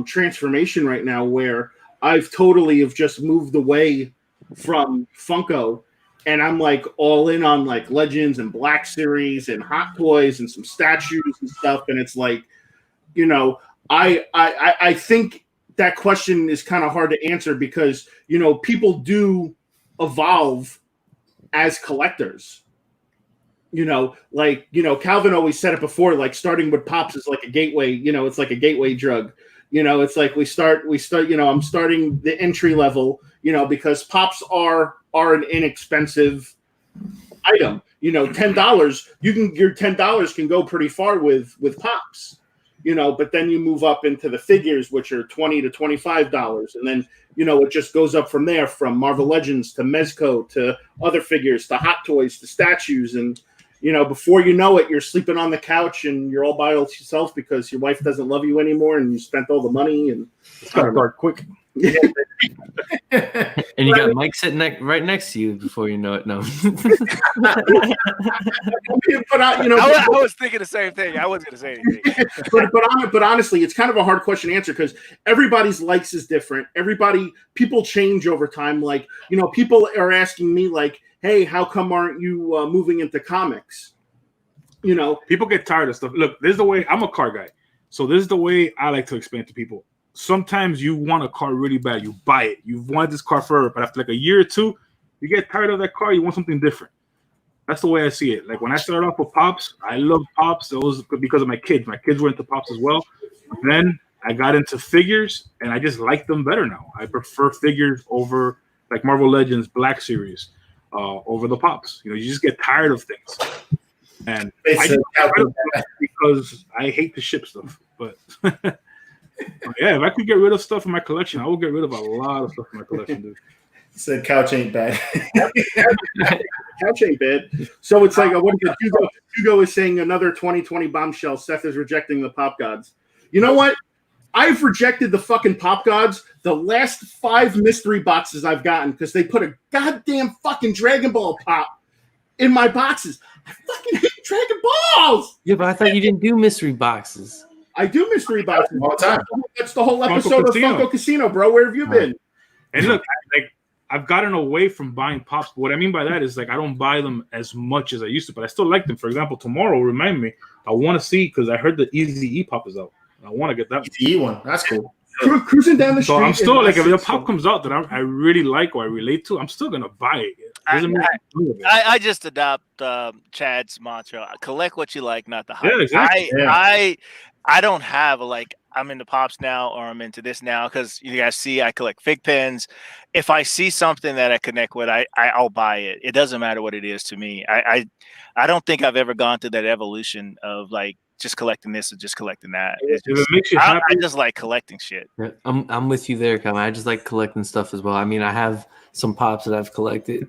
transformation right now where I've totally have just moved away from Funko, and I'm like all in on like Legends and Black Series and Hot Toys and some statues and stuff. And it's like, I think that question is kind of hard to answer because, people do evolve as collectors, Calvin always said it before, like starting with Pops is like a gateway, it's like a gateway drug. It's like we start, I'm starting the entry level, because Pops are an inexpensive item, $10, your $10 can go pretty far with Pops, but then you move up into the figures, which are $20 to $25. And then, it just goes up from there, from Marvel Legends to Mezco to other figures to Hot Toys to statues. And, before you know it, you're sleeping on the couch and you're all by yourself because your wife doesn't love you anymore and you spent all the money. And it's got to start quick. And you got Mike sitting right next to you before you know it. No. I was thinking the same thing. I wasn't going to say anything. but honestly, it's kind of a hard question to answer because everybody's likes is different. People change over time. Like, people are asking me like, hey, how come aren't you moving into comics? People get tired of stuff. Look, this is the way I'm a car guy. So this is the way I like to explain to people. Sometimes you want a car really bad. You buy it. You've wanted this car forever, but after like a year or two, you get tired of that car. You want something different. That's the way I see it. Like when I started off with Pops, I loved Pops. It was because of my kids. My kids were into Pops as well. Then I got into figures, and I just like them better now. I prefer figures over like Marvel Legends, Black Series, over the Pops. You just get tired of things. And I just because I hate to ship stuff, but. Yeah, if I could get rid of stuff in my collection, I would get rid of a lot of stuff in my collection, dude. Said couch ain't bad. Couch ain't bad. So it's like, what is it? Hugo is saying another 2020 bombshell. Seth is rejecting the Pop Gods. You know what? I've rejected the fucking Pop Gods the last 5 mystery boxes I've gotten because they put a goddamn fucking Dragon Ball pop in my boxes. I fucking hate Dragon Balls. Yeah, but I thought you didn't do mystery boxes. I do mystery boxes all the time. That's the whole episode of Funko Casino, bro. Where have you been? And look, I've gotten away from buying pops. What I mean by that is like I don't buy them as much as I used to, but I still like them. For example, tomorrow, remind me, I want to see because I heard the Easy E pop is out. I want to get that E one. That's cool. Cruising down the street. So I'm still like, if a pop comes out that I really like or I relate to, I'm still gonna buy it. I just adopt Chad's mantra: collect what you like, not the hype. Yeah, exactly. I don't have like I'm into pops now or I'm into this now because you guys see I collect fig pens. If I see something that I connect with, I'll buy it. It doesn't matter what it is to me. I don't think I've ever gone through that evolution of like just collecting this or just collecting that. It's just, if it makes you happy, I just like collecting shit. Yeah, I'm with you there, Kevin. I just like collecting stuff as well. I mean, I have some pops that I've collected.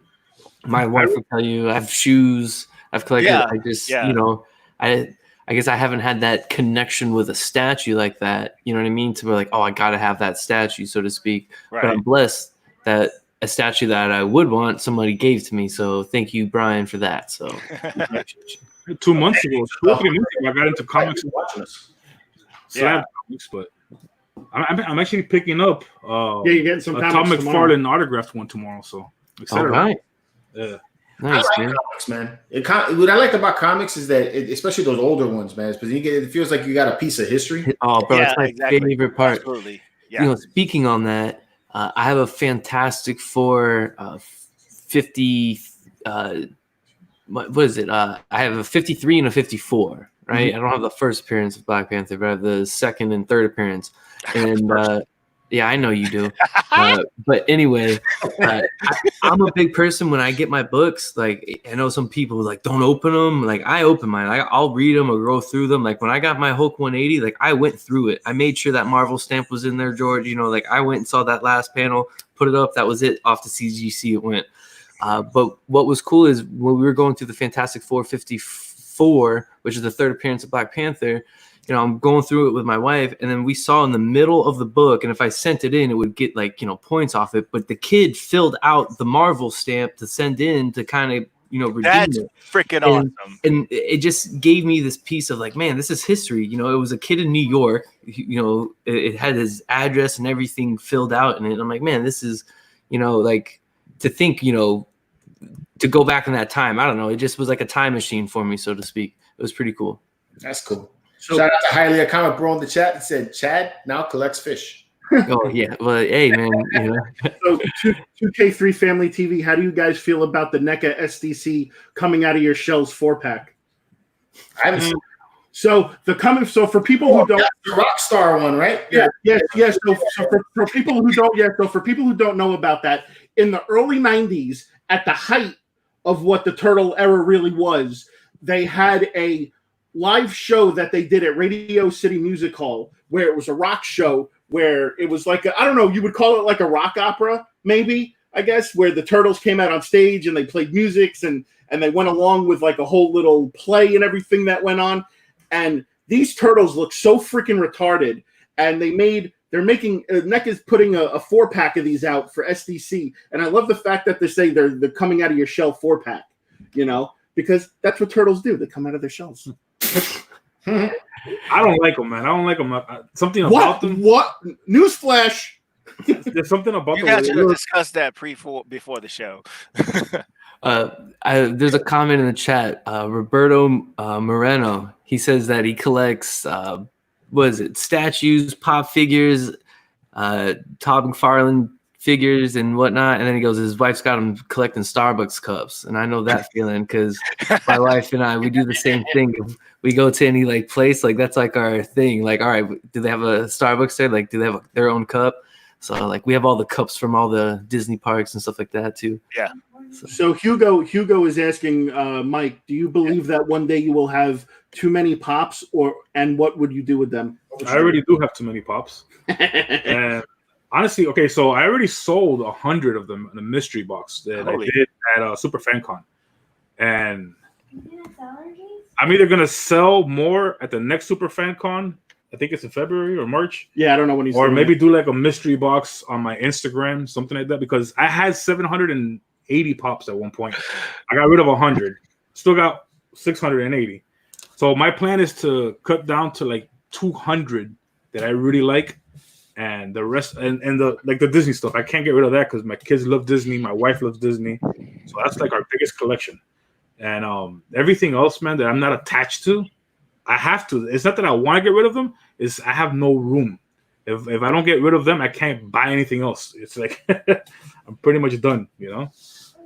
My wife will tell you I have shoes I've collected. Yeah, I just you know, I guess I haven't had that connection with a statue like that. You know what I mean? To be like, oh, I gotta have that statue, so to speak. Right. But I'm blessed that a statue that I would want somebody gave to me. So thank you, Brian, for that. So 2 months ago, 2 or 3 months ago, I got into comics and watching this. Comics, but I'm actually picking up you're getting some a Tom McFarlane autographed one tomorrow. So excited. All right. Yeah. I Nice, like man. comics, man. What I like about comics is that, especially those older ones, man, because it feels like you got a piece of history. Oh, bro, it's my favorite part. Absolutely. Yeah. You know, speaking on that, I have a Fantastic Four 50. What is it? I have a 53 and a 54. Right. I don't have the first appearance of Black Panther, but I have the second and third appearance. And yeah, I know you do. But anyway, I'm a big person when I get my books. Like, I know some people like don't open them. Like, I open mine. I'll read them or go through them. Like, when I got my Hulk 180, like, I went through it. I made sure that Marvel stamp was in there, George. You know, like, I went and saw that last panel, put it up. That was it. Off to CGC it went. But what was cool is when we were going through the Fantastic Four 54, which is the third appearance of Black Panther, you know, I'm going through it with my wife, and then we saw in the middle of the book, and if I sent it in, it would get like, you know, points off it. But the kid filled out the Marvel stamp to send in to kind of, you know, redeem That's it. freaking awesome. And it just gave me this piece of like, man, this is history. You know, it was a kid in New York. You know, it had his address and everything filled out in it. I'm like, man, this is, you know, like to think, you know, to go back in that time. I don't know. It just was like a time machine for me, so to speak. It was pretty cool. That's cool. So, shout out to Highly Comic Bro in the chat that said Chad now collects fish. Oh yeah, well, hey man, you know. So 2K3 Family TV, how do you guys feel about the NECA SDC coming out of your shelves 4-pack? I haven't seen. So for people who don't, the Rockstar one, right? Yes. So for people who don't know about that, in the early 90s, at the height of what the Turtle era really was, they had a live show that they did at Radio City Music Hall, where it was a rock show, where it was like I don't know, you would call it like a rock opera, maybe, I guess, where the Turtles came out on stage and they played music and they went along with like a whole little play and everything that went on. And these Turtles look so freaking retarded, and they're making NECA's putting a 4-pack of these out for SDC, and I love the fact that they say they're coming out of your shell 4-pack, you know, because that's what Turtles do. They come out of their shells. I don't like them, man. I don't like them. Something about them. What? Newsflash. There's something about you them. guys should have discussed that before the show. There's a comment in the chat. Roberto Moreno. He says that he collects statues, pop figures, Todd McFarlane figures and whatnot. And then he goes, his wife's got him collecting Starbucks cups. And I know that feeling because my wife and I, we do the same thing. If we go to any like place, like that's like our thing. Like, all right, do they have a Starbucks there? Like, do they have their own cup? So like we have all the cups from all the Disney parks and stuff like that too. Yeah. So Hugo is asking Mike, do you believe that one day you will have too many pops, and what would you do with them? I already do have too many pops. And honestly, okay, so I already sold 100 of them in a mystery box that I did at Super Fan Con. And I'm either going to sell more at the next Super Fan Con. I think it's in February or March. Yeah, I don't know when he's or maybe do like a mystery box on my Instagram, something like that, because I had 780 pops at one point. I got rid of 100. Still got 680. So my plan is to cut down to like 200 that I really like and the rest, and the Disney stuff. I can't get rid of that because my kids love Disney. My wife loves Disney, so that's like our biggest collection. And everything else, man, that I'm not attached to, I have to. It's not that I want to get rid of them. It's I have no room. If I don't get rid of them, I can't buy anything else. It's like I'm pretty much done. You know,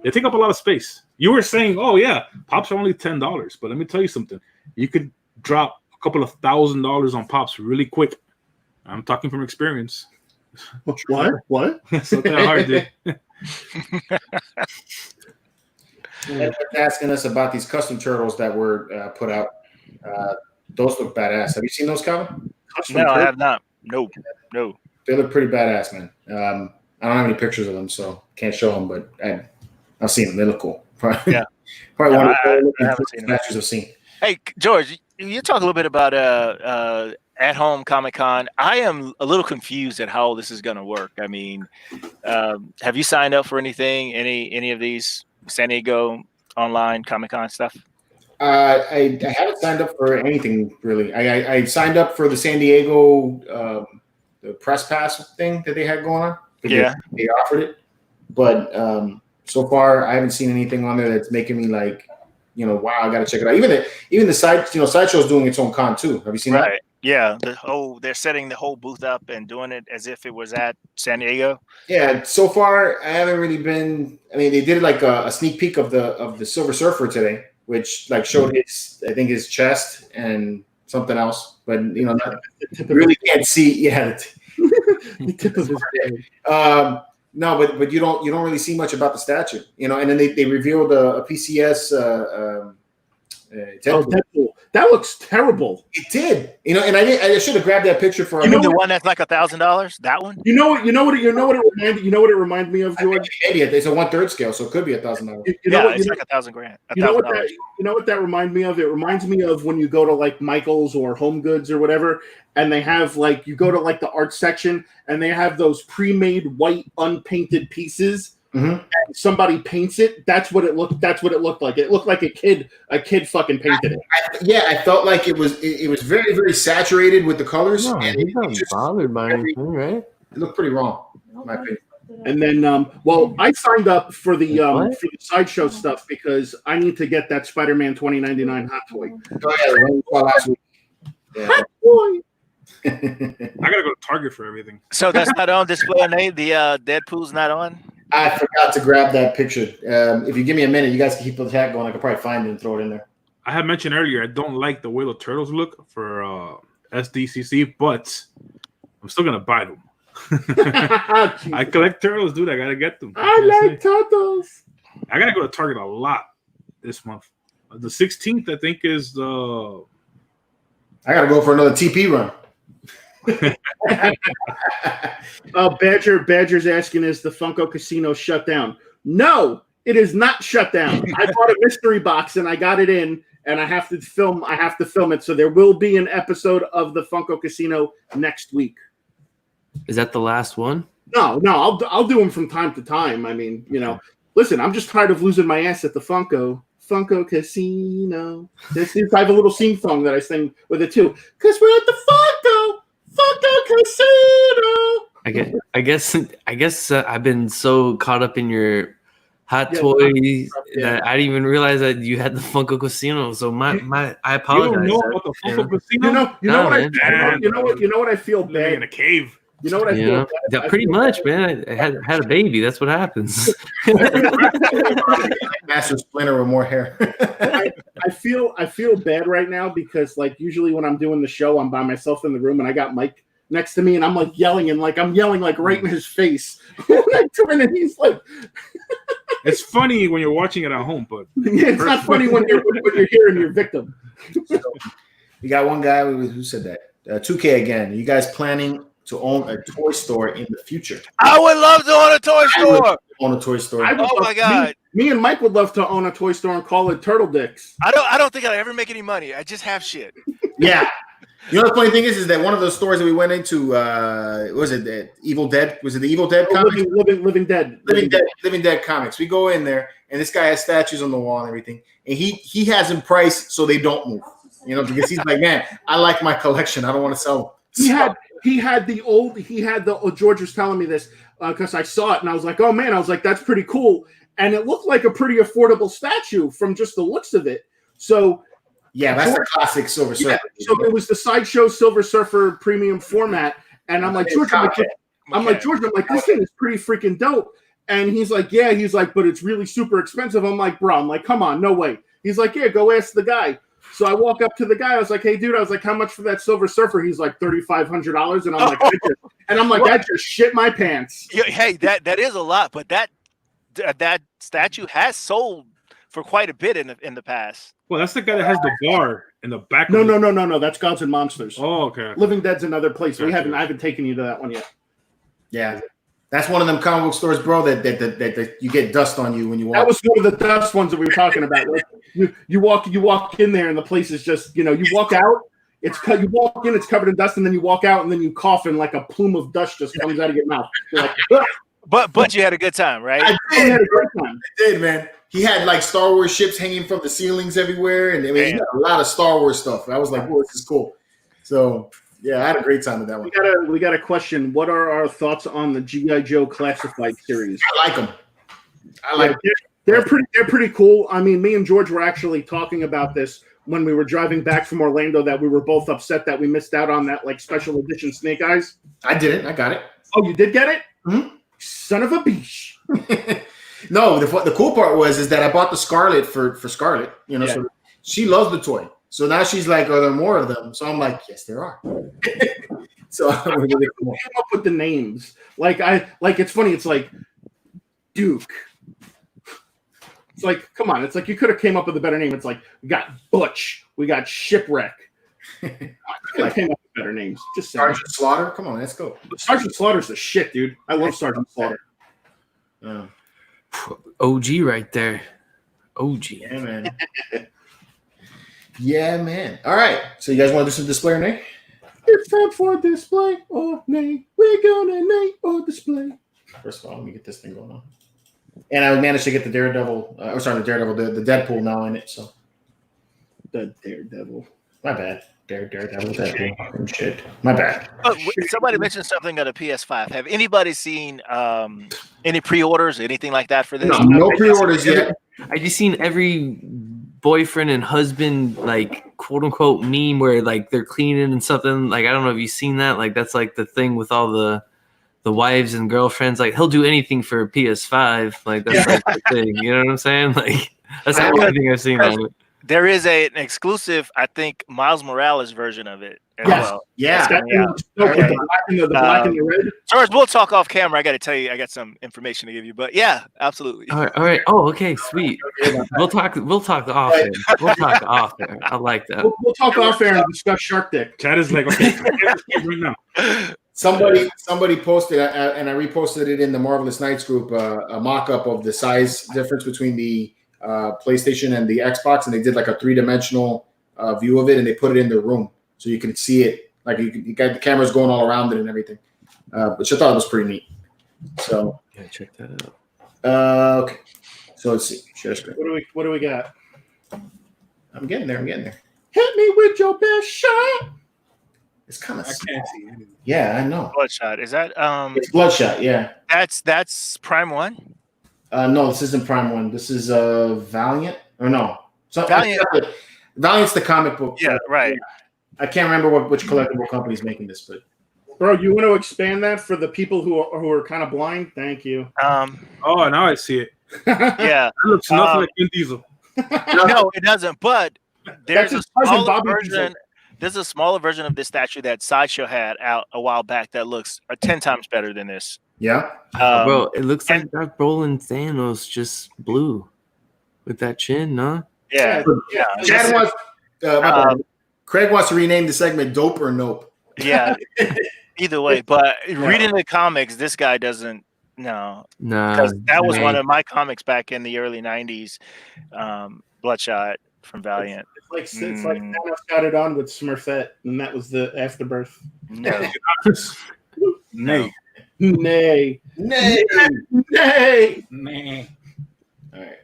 they take up a lot of space. You were saying, oh yeah, pops are only $10, but let me tell you something. You could drop a couple of $1,000 on pops really quick. I'm talking from experience. What? It's not that hard, dude. They're asking us about these custom turtles that were put out. Those look badass. Have you seen those, Calvin? No, I have not. No. They look pretty badass, man. I don't have any pictures of them, so can't show them, but I've seen them. They look cool. Yeah. Probably one of the I haven't seen them. statues I've seen. Hey, George, you talk a little bit about at-home Comic-Con. I am a little confused at how this is going to work. I mean, have you signed up for anything, any of these San Diego online Comic-Con stuff? I haven't signed up for anything, really. I signed up for the San Diego the press pass thing that they had going on. Yeah. They offered it. But so far, I haven't seen anything on there that's making me like, wow, I got to check it out. Even the Sideshow's doing its own con too. Have you seen that? Yeah, they're setting the whole booth up and doing it as if it was at San Diego. Yeah, so far I haven't really been. I mean, they did like a sneak peek of the Silver Surfer today, which like showed his chest and something else, but you really can't see. Yeah, the tip of his head. No, but you don't really see much about the statue, And then they revealed a PCS. Deadpool. That looks terrible. It did, and I should have grabbed that picture for. You mean the one that's like $1,000? That one? You know what it reminded me of, George? Idiot. It's a 1/3 scale, so it could be $1,000. It's like $1,000. You know what that reminded me of? It reminds me of when you go to like Michael's or Home Goods or whatever, and they have like you go to like the art section and they have those pre-made white unpainted pieces. Mm-hmm. And somebody paints it. That's what it looked like. It looked like a kid fucking painted it. I felt like it was very, very saturated with the colors. No, and he's not bothered by anything, right? It looked pretty wrong, in my opinion. And then, I signed up for the Sideshow stuff because I need to get that Spider-Man 2099 hot toy. Last week. Yeah. Hot toy. I gotta go to Target for everything. So that's not on display, Nate? The Deadpool's not on? I forgot to grab that picture. If you give me a minute, you guys can keep the chat going. I could probably find it and throw it in there. I had mentioned earlier I don't like the way the turtles look for SDCC, but I'm still gonna buy them. I collect turtles, dude. I gotta get them. I like turtles. I gotta go to Target a lot this month. The 16th, I think, is the. I gotta go for another TP run. Badger's asking, is the Funko Casino shut down? No, it is not shut down. I bought a mystery box and I got it in, and I have to film it. So there will be an episode of the Funko Casino next week. Is that the last one? No, I'll do them from time to time. I mean, listen, I'm just tired of losing my ass at the Funko Casino. I have a little sing song that I sing with it too, because we're at the Funko Casino. I guess I've been so caught up in your hot toys that I didn't even realize that you had the Funko Casino. So I apologize. You don't know about the Funko Casino? You know what I feel bad living in a cave. You know what I feel? Yeah, pretty much, man. I had a baby. That's what happens. Master Splinter with more hair. I feel bad right now because like usually when I'm doing the show, I'm by myself in the room and I got Mike next to me and I'm like yelling and like I'm yelling like right in his face. And he's like, it's funny when you're watching it at home, but it's not funny when you're hearing your victim. So, we got one guy who said that 2K again. You guys planning to own a toy store in the future? I would love to own a toy store. Own a toy store. Oh my god! Me and Mike would love to own a toy store and call it Turtle Dicks. I don't think I'll ever make any money. I just have shit. Yeah. You know the funny thing is that one of those stores that we went into, was it the Evil Dead? Was it the Evil Dead comics? Living Dead comics. We go in there and this guy has statues on the wall and everything, and he has them priced so they don't move. Because he's like, man, I like my collection. I don't want to sell them. he had the George was telling me this because I saw it and I was like, oh man, I was like, that's pretty cool. And it looked like a pretty affordable statue from just the looks of it. So yeah, that's the classic Silver Surfer. Yeah, so it was the Sideshow Silver Surfer premium format. And I'm like, George, George, this thing is pretty freaking dope. And he's like, yeah, but it's really super expensive. I'm like, bro, come on, no way. He's like, yeah, go ask the guy. So I walk up to the guy. I was like, hey, dude, how much for that Silver Surfer? He's like, $3,500. And I'm like, I just shit my pants. Hey, that is a lot, but that statue has sold for quite a bit in the past. Well, that's the guy that has the bar in the back. No. That's Gods and Monsters. Oh, okay. Living Dead's another place. I Gotcha. haven't taken you to that one yet. Yeah. That's one of them comic book stores, bro, that you get dust on you when you walk. That was one of the dust ones that we were talking about. Like you walk in there and the place is just, you walk out, you walk in, it's covered in dust, and then you walk out and then you cough and like a plume of dust just comes out of your mouth. You're like, ugh. But you had a good time, right? I had a great time. I did, man. He had like Star Wars ships hanging from the ceilings everywhere, and I mean, he had a lot of Star Wars stuff. I was like, "Whoa, this is cool." So, yeah, I had a great time with that one. We got a question. What are our thoughts on the G.I. Joe Classified series? I like them. Them. They're pretty cool. I mean, me and George were actually talking about this when we were driving back from Orlando. That we were both upset that we missed out on that like special edition Snake Eyes. I didn't. I got it. Oh, you did get it? Mm-hmm. Son of a bitch. No, the cool part is that I bought the Scarlet for Scarlet. So she loves the toy. So now she's like, are there more of them? So I'm like, yes, there are. So I came up with the names. It's funny. It's like Duke. It's like, come on. It's like you could have came up with a better name. It's like we got Butch. We got Shipwreck. I came up with better names. Just Sergeant Slaughter. Come on, let's go. Sergeant Slaughter's the shit, dude. I love Sergeant Slaughter. OG right there. OG. Yeah, man. Yeah, man. All right. So you guys want to do some display or nay? It's time for display or nay. We're gonna nay or display. First of all, let me get this thing going on. And I managed to get the Daredevil. The Deadpool now in it. So the Daredevil. My bad. Daredevil. Deadpool. Shit. My bad. Oh, somebody mentioned something on a PS5. Have anybody seen any pre-orders, anything like that for this? No pre-orders yet. I just seen every boyfriend and husband like quote unquote meme where like they're cleaning and something. Like I don't know if you've seen that. Like that's like the thing with all the wives and girlfriends. Like he'll do anything for a PS5. Like that's like the thing. You know what I'm saying? Like that's the only thing I've seen on it. There is an exclusive, I think, Miles Morales version of it as well. Yeah. The black and the red. George, we'll talk off camera. I got to tell you, I got some information to give you. But yeah, absolutely. All right. Oh, okay, sweet. We'll talk off air. We'll talk off air. I like that. We'll talk off air and discuss Shark Dick. Chad is like, okay, right now. Somebody posted, and I reposted it in the Marvelous Knights group, a mock-up of the size difference between the PlayStation and the Xbox, and they did like a 3-dimensional view of it, and they put it in their room so you can see it. Like you got the cameras going all around it and everything. Which I thought was pretty neat. So yeah, check that out. Okay, so let's see. Share screen. What do we got? I'm getting there. Hit me with your best shot. It's kind of. I can't see anything. Yeah, I know. Bloodshot. Is that It's Bloodshot. Yeah. That's Prime 1? No, this isn't Prime 1. This is Valiant. Or no. Valiant. Valiant's the comic book. Yeah, right. I can't remember which collectible company is making this, but bro, you want to expand that for the people who are kind of blind? Thank you. Oh, now I see it. Yeah. It looks nothing like Vin Diesel. No, it doesn't. But there's That's a his cousin, smaller Bobby version. Diesel. There's a smaller version of this statue that Sideshow had out a while back that looks 10 times better than this. yeah. Bro, it looks like Dark Brolin Thanos just blue with that chin, no? Yeah. Chad wants, Craig wants to rename the segment Dope or Nope. Yeah. Either way, but reading the comics, this guy doesn't. No, because that was one of my comics back in the early '90s. Bloodshot from Valiant. It's like Thanos got it on with Smurfette, and that was the afterbirth. No. Nay. Nay. All right.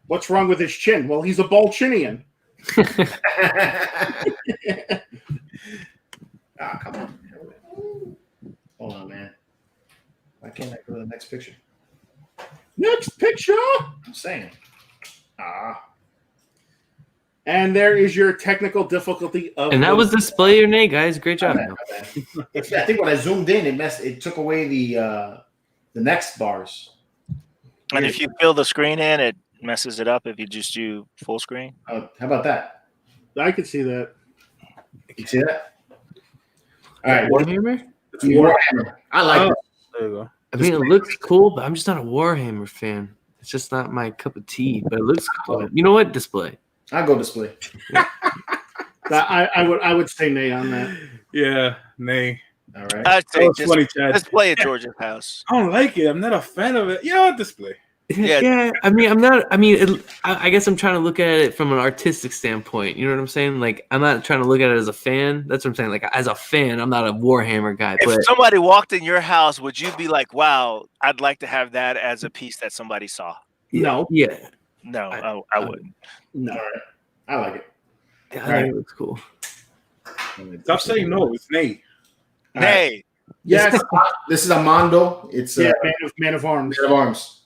What's wrong with his chin? Well, he's a Balchinian. Come on. can't go to the next picture? Next picture. I'm saying. And there is your technical difficulty of. And that was display or nay, guys. Great job. My bad. I think when I zoomed in, it took away the next bars. And if you fill the screen in, it messes it up if you just do full screen. How about that? I could see that. You see that? All right. Warhammer? Warhammer. I like it. There you go. I mean, it looks cool, but I'm just not a Warhammer fan. It's just not my cup of tea, but it looks cool. You know what? Display. I'll go display. I would say nay on that. Yeah, nay. All right. I'd say That was funny, Chad. display at George's house. I don't like it. I'm not a fan of it. Yeah, display. Yeah. I mean, I'm not. I mean, I guess I'm trying to look at it from an artistic standpoint. You know what I'm saying? Like, I'm not trying to look at it as a fan. That's what I'm saying. Like, as a fan, I'm not a Warhammer guy. If But somebody walked in your house, would you be like, "Wow, I'd like to have that as a piece that somebody saw"? No. yeah, No, I wouldn't. No. All right. I like it. I think it looks cool. Stop saying no. It's nay. Nay. Yes. This is Armando. It's Yeah, Man of Arms. Man of Arms.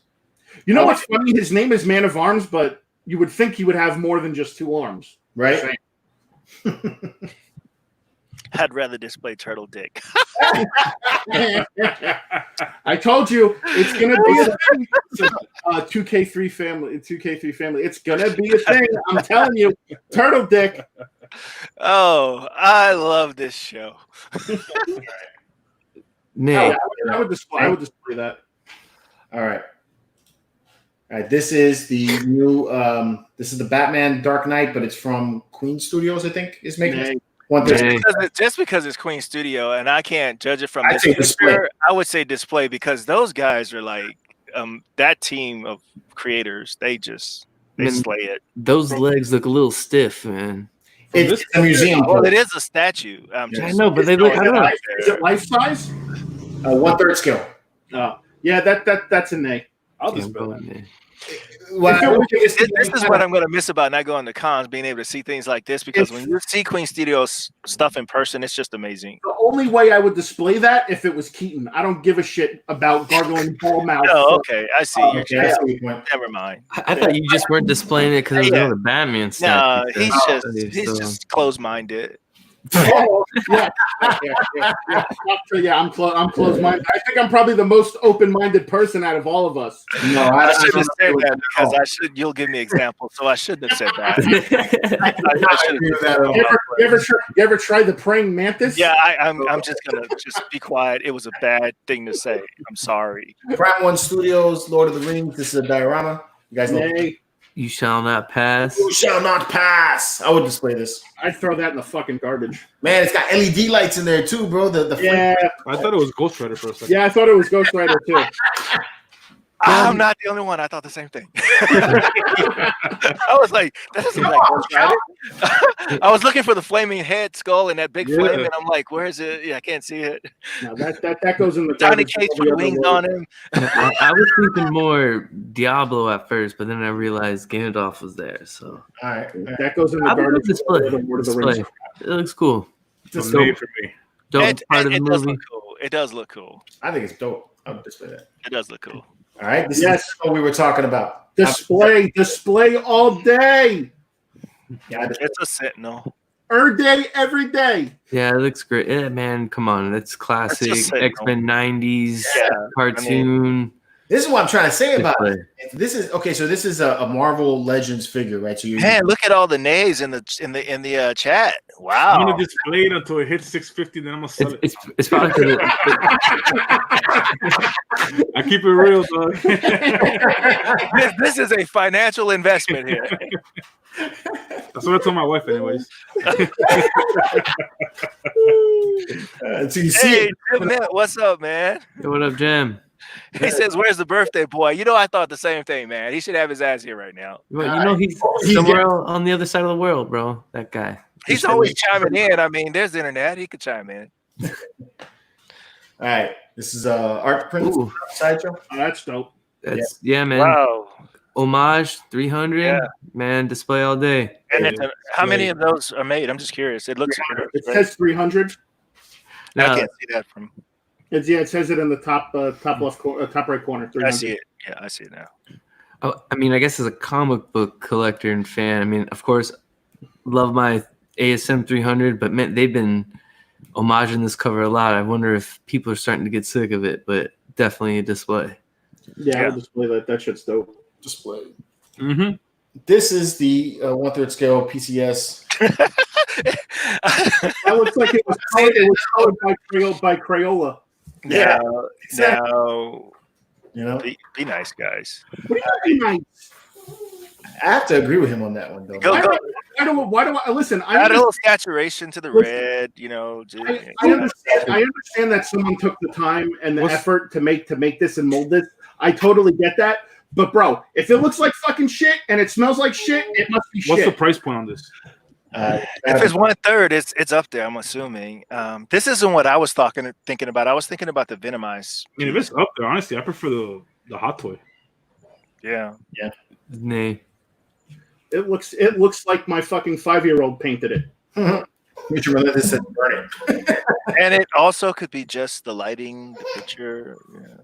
You know what's funny? His name is Man of Arms, but you would think he would have more than just 2 arms. Right? I'd rather display turtle dick. I told you it's gonna be a thing. 2K3 family. 2K3 family. It's gonna be a thing. I'm telling you, turtle dick. Oh, I love this show. Nay. I would display that. All right. All right. This is the new. This is the Batman Dark Knight, but it's from Queen Studios, I think, is making it. Just because it's Queen Studio, and I can't judge it from I'd this say picture, display. I would say display because those guys are like that team of creators. They slay it. Those legs look a little stiff, man. It's a museum. Well, it is a statue. I know, but they look. I don't know. Is it life size? 1/3 scale. Oh, yeah. That's a nay. I'll Yeah, I'm dispel going that. nay. This is what I'm going to miss about not going to cons, being able to see things like this, because when you see Queen Studios stuff in person, it's just amazing. The only way I would display that if it was Keaton. I don't give a shit about gargling ball mouth. Oh, okay. I see. Okay, I see where you went. Never mind. I thought you just weren't displaying it because it was another Batman No, statue. he's just closed-minded. Oh, yeah. I'm close-minded. I think I'm probably the most open-minded person out of all of us. No, I shouldn't have said don't that know. because you'll give me examples, so I shouldn't have said that. I shouldn't have You ever try the praying mantis? Yeah, I'm just gonna just be quiet. It was a bad thing to say. I'm sorry. Prime One Studios, Lord of the Rings. This is a diorama. You guys know. Nay. You shall not pass. You shall not pass. I would display this. I'd throw that in the fucking garbage. Man, it's got LED lights in there too, bro. The Yeah, I thought it was Ghost Rider for a second. yeah. I thought it was Ghost Rider too. I'm not the only one. I thought the same thing. I was like, that doesn't look like Ghost Rider. I was looking for the flaming head skull and that big flame, and I'm like, where is it? Yeah, I can't see it. No, that goes in the Tiny garbage. case with wings on him. I was thinking more Diablo at first, but then I realized Gandalf was there. So All right. That goes in the I would garbage. display. Lord of the Rings. Display. It looks cool. It's Nay dope. for me. Don't part of the It does movie. look cool. It does look cool. I think it's dope. I would display that. It does look cool. All right. This Yes. is what we were talking about. Display all day. Yeah, It's a Sentinel. Day, every day. Yeah, it looks great. Yeah, man, come on. That's classic just saying, X-Men 90s Yeah, cartoon. this is what I'm trying to say about display. it. This is okay. So this is a Marvel Legends figure, right? So you Man, look at all the nays in the chat. I'm Wow. gonna display it until it hits 650, then I'm gonna sell it. It's probably 'cause I keep it real, dog. This is a financial investment here. That's what I told my wife, anyways. so you see Hey, it. Jim Mint, what's up, man? Hey, what up, Jam? He says, "Where's the birthday boy?" You know, I thought the same thing, man. He should have his ass here right now. Well, you know he's somewhere on the other side of the world, bro. That guy. He's always chiming in. I mean, there's the internet. He could chime in. All right. This is art print Ooh. Sideshow. Oh, that's dope. That's man. Wow. Homage 300. Yeah. Man, display all day. And how many of those are made? I'm just curious. It looks. It says 300. I Now, can't see that from. It says it in the top left corner, top right corner. I see it. Yeah, I see it now. Oh, I mean, I guess as a comic book collector and fan, I mean, of course, love my ASM 300, but man, they've been homaging this cover a lot. I wonder if people are starting to get sick of it, but definitely a display. Yeah, I would display that. That shit's dope. Display. Mm-hmm. This is the 1/3 scale PCS. That looks like it was colored by Crayola. Yeah, exactly. Now, you know, be nice, guys. What do you mean nice? I have to agree with him on that one, though. Why do I listen? Add a little saturation to the red, you know. I understand that someone took the time and the effort to make this and mold this. I totally get that. But bro, if it looks like fucking shit and it smells like shit, it must be shit. What's the price point on this? If it's 1/3, it's up there. I'm assuming. This isn't what I was thinking about. I was thinking about the Venomized. I mean, if it's up there, honestly, I prefer the hot toy. Yeah. Nay. It looks like my fucking 5-year-old painted it. This is burning. And it also could be just the lighting, the picture. Yeah.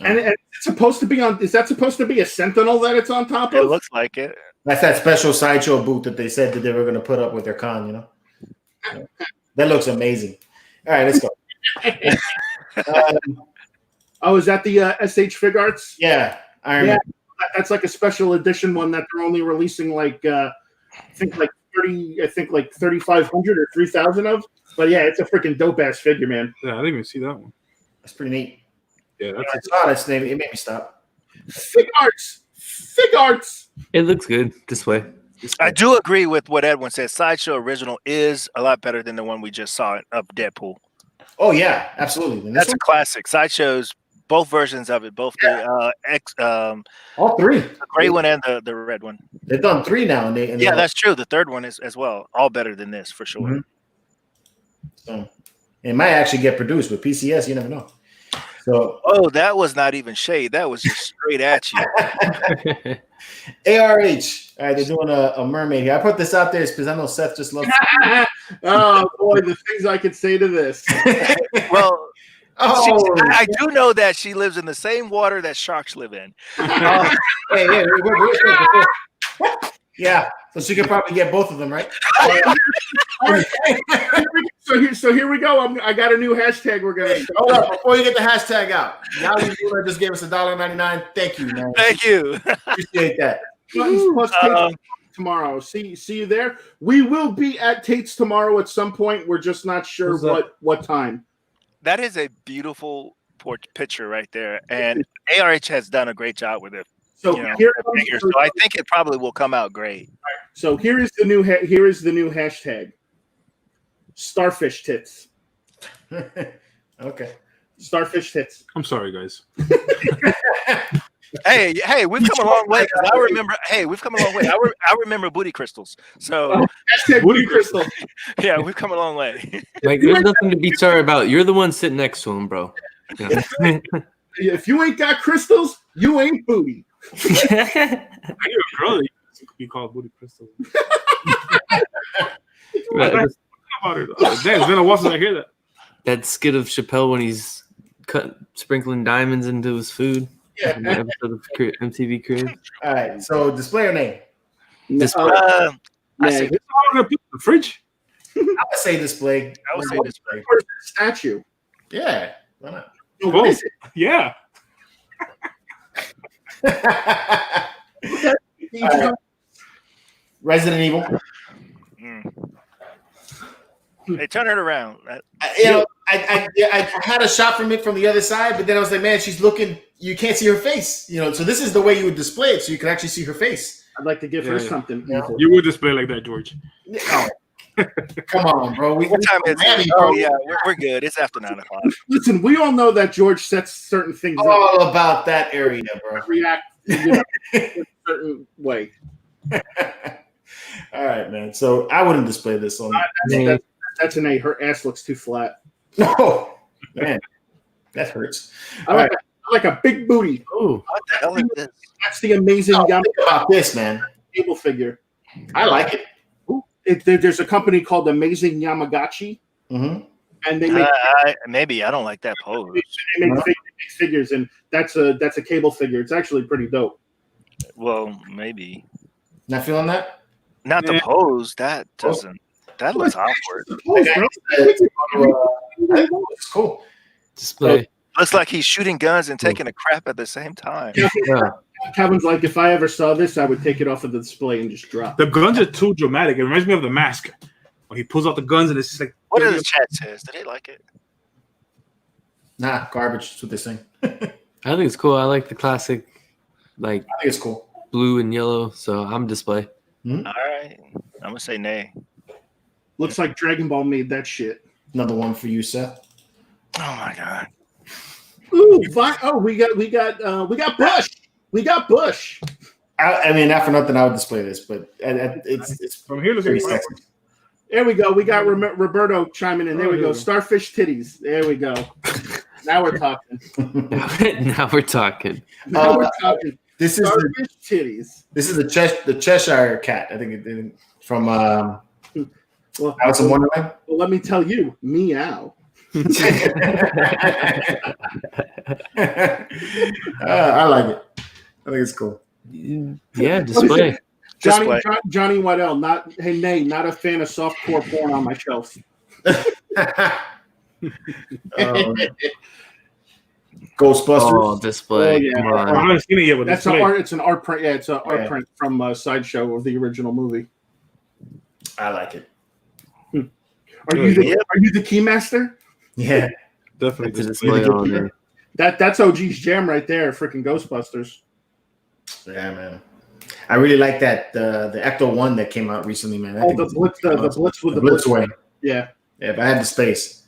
And it's supposed to be on. Is that supposed to be a Sentinel that it's on top of? It looks like it. That's that special Sideshow booth that they said that they were going to put up with their con. You know, that looks amazing. All right, let's go. Is that the SH Fig Arts? Yeah, Iron Man. That's like a special edition one that they're only releasing like I think like 3,500 or 3,000 of. But yeah, it's a freaking dope ass figure, man. Yeah, I didn't even see that one. That's pretty neat. Yeah, I saw this name. It made me stop. Fig Arts. It looks good display. I do agree with what Edwin said. Sideshow original is a lot better than the one we just saw of Deadpool. Oh yeah, absolutely. That's a classic. Sideshow's both versions of it, both the all three, the gray one and the red one. They've done 3 now, and that's true. The third one is as well, all better than this for sure. Mm-hmm. So it might actually get produced with PCS. You never know. So, that was not even shade. That was just straight at you. ARH. All right, they're doing a mermaid here. I put this out there because I know Seth just loves it. Oh boy, the things I could say to this. Well, I do know that she lives in the same water that sharks live in. Yeah, so she could probably get both of them, right? So here we go. I got a new hashtag we're gonna. Hold up before you get the hashtag out. Now you just gave us $1.99. Thank you, man. Thank you. Appreciate that. Plus tomorrow. See you there. We will be at Tate's tomorrow at some point. We're just not sure what time. That is a beautiful picture right there, and ARH has done a great job with it. So so I think it probably will come out great. So here is the new hashtag. Starfish tits. Okay. Starfish tits. I'm sorry, guys. Hey, we've come a long way. I remember. Hey, we've come a long way. I remember booty crystals. So hashtag booty crystal. Yeah, we've come a long way. Like, there's nothing to be sorry about. You're the one sitting next to him, bro. Yeah. If you ain't got crystals, you ain't booty. I knew a girl that used to be called booty crystal. It's been a while since I hear that. That skit of Chappelle when he's sprinkling diamonds into his food. Yeah. In the episode of MTV Cribs. All right. So display or name? Display. I say the fridge. I would say display. I would say display. Where's the statue? Yeah. Why not? What is it? Yeah. Resident Evil. Hey, turn it around. I had a shot from it from the other side, but then I was like, man, she's looking. You can't see her face, So this is the way you would display it, so you can actually see her face. I'd like to give her something. You would display like that, George. No. Come on, bro. What time is it? Oh yeah, we're good. It's after 9 o'clock. Listen, we all know that George sets certain things all about that area, bro. React in a certain way. All right, man. So I wouldn't display this on. That's an A. Her ass looks too flat. No, man, that hurts. I like a big booty. Oh, what the hell is this? That's the amazing. Think about this, man. Table figure. I like it. There's a company called Amazing Yamagachi. Mm-hmm. and they make maybe I don't like that pose. they make figures, and that's a cable figure. It's actually pretty dope. Well, maybe Not feeling that? not the pose. That doesn't. That looks awkward. It's cool. Display. Looks like he's shooting guns and taking a crap at the same time. Yeah. Kevin's like, if I ever saw this, I would take it off of the display and just drop The guns are too dramatic. It reminds me of The Mask. When he pulls out the guns and it's just like. What does the chat says? Do they like it? Nah, garbage. That's what they're saying. I think it's cool. I like the classic, like I think it's cool. blue and yellow. So I'm display. All right, I'm gonna say nay. Looks like Dragon Ball made that shit. Another one for you, Seth. Oh my god. Ooh, we got Bush. We got Bush. I mean, not for nothing, I would display this, but it's From here, pretty looking sexy. There we go. We got Roberto chiming in. There we go. Starfish titties. There we go. Now we're talking. Now we're talking. Now we're talking. This is Starfish titties. this is the Cheshire cat. I think it from Well, Alice in Wonderland. well, let me tell you, meow. I like it. I think it's cool. Yeah, display. Johnny Waddell, not a fan of softcore porn on my shelf. Ghostbusters. Oh, display. Oh, yeah. Come I on. haven't seen it yet, but That's display. it's an art print. Yeah, it's an art print from Sideshow of the original movie. I like it. Are you the keymaster? Yeah. Definitely It's a display. display on there. That's OG's jam right there, freaking Ghostbusters. Yeah, man. I really like that the Ecto one that came out recently, man. I Oh, think the Blitz with the Blitz way. Yeah. Yeah, if I had the space.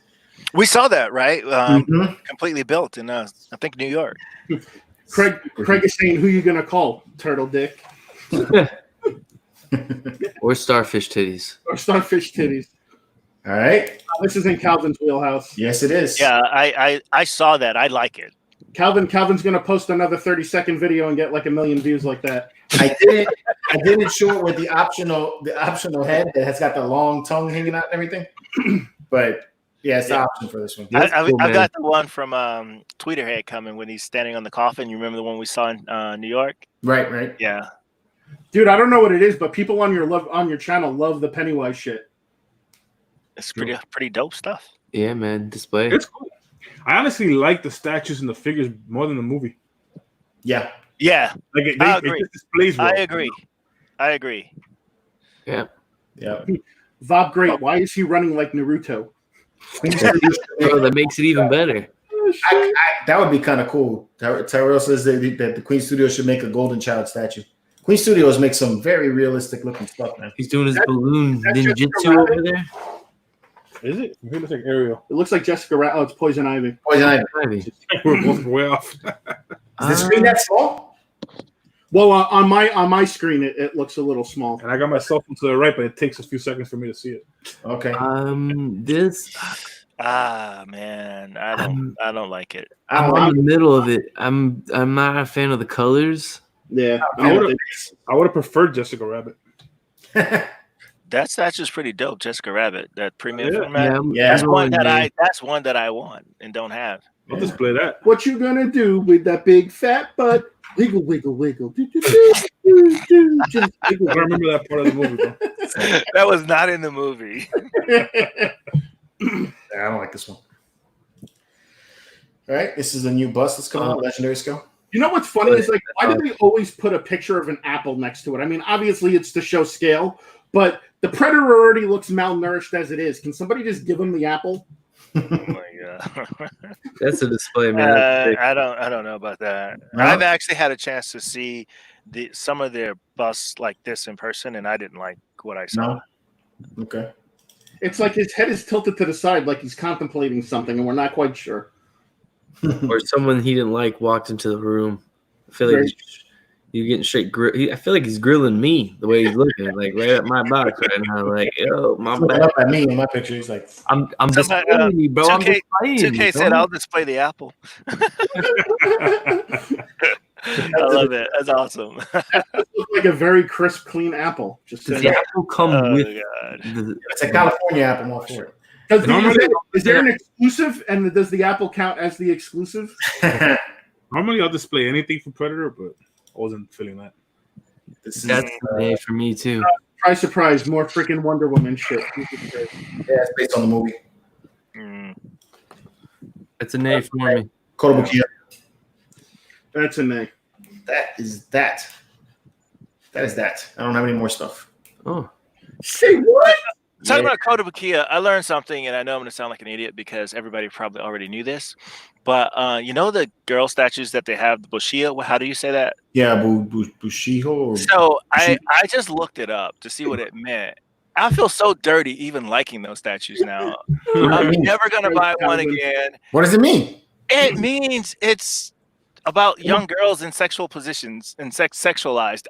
We saw that, right? Mhm. Completely built in, I think, New York. Craig is saying, who you gonna call? Turtle Dick Or starfish titties. or Starfish Titties? All right. This is in Calvin's wheelhouse. Yes, it is. Yeah, I saw that. I like it. Calvin's gonna post another 30-second video and get like 1 million views like that. I didn't show it with the optional head that has got the long tongue hanging out and everything. But yeah, it's the option for this one. I've cool, man. got the one from Tweeterhead coming when he's standing on the coffin. You remember the one we saw in New York? Right. Yeah. Dude, I don't know what it is, but people on your channel love the Pennywise shit. It's pretty dope stuff. Yeah, man. Display. It's cool. I honestly like the statues and the figures more than the movie. Yeah. Yeah, Like it agree. just displays well. I agree. Yeah. Yeah. Vob Great, why is he running like Naruto? Oh, that makes it even better. That would be kind of cool. Tyrell says that the Queen Studio should make a Golden Child statue. Queen Studios make some very realistic looking stuff, man. He's doing his balloon that's ninjutsu Jessica Rabbit. over there. Is it? It looks like Ariel. It looks like Jessica Rabbit. Oh, it's Poison Ivy. Poison Ivy. Maybe. We're both way off. Is the screen that small? Well, on my screen, it looks a little small. And I got my cell phone to the right, but it takes a few seconds for me to see it. Okay. This Man, I don't like it. I'm in the middle of it. I'm not a fan of the colors. Yeah, I would have preferred Jessica Rabbit. That statue's pretty dope, Jessica Rabbit. That premium Yeah. format. Yeah. That's one that I want and don't have. I'll display that. What you gonna do with that big fat butt? Wiggle, wiggle, wiggle. Do, do, do, do, do. Just wiggle. I remember that part of the movie, bro. That was not in the movie. Yeah, I don't like this one. All right, this is a new bus that's coming out, Legendary Scale. You know what's funny is, like, why do they always put a picture of an apple next to it? I mean, obviously it's to show scale, but the Predator already looks malnourished as it is. Can somebody just give him the apple? Oh my god. That's a display, man. I don't know about that. No? I've actually had a chance to see some of their busts like this in person, and I didn't like what I saw. No? Okay. It's like his head is tilted to the side like he's contemplating something, and we're not quite sure. Or someone he didn't like walked into the room. I feel like you're getting straight I feel like he's grilling me the way he's looking, like right at my box right now. Like, yo, my He's looking bad. up at me in my picture. He's like, I'm Somebody, displaying you, bro. I'm 2K, displaying 2K you, said, bro. "I'll display the apple." I love it. That's awesome. It looks like a very crisp, clean apple. Just Does saying. the apple come Oh with god. the it's a California apple, more for it. Is there an exclusive, and does the Apple count as the exclusive? Normally, I'll display anything from Predator, but I wasn't feeling that. That's A for me too. Surprise! More freaking Wonder Woman shit. Yeah, it's based on the movie. That's an A for me. Kotobukiya. That's an A. That is that. That is that. I don't have any more stuff. Oh, say what? Talking about Kotobukiya, I learned something, and I know I'm going to sound like an idiot because everybody probably already knew this. But you know the girl statues that they have, the Bushiya? How do you say that? Yeah, Bushiho. So I just looked it up to see what it meant. I feel so dirty even liking those statues now. I'm never going to buy one again. What does it mean? It means it's about young girls in sexual positions and sexualized.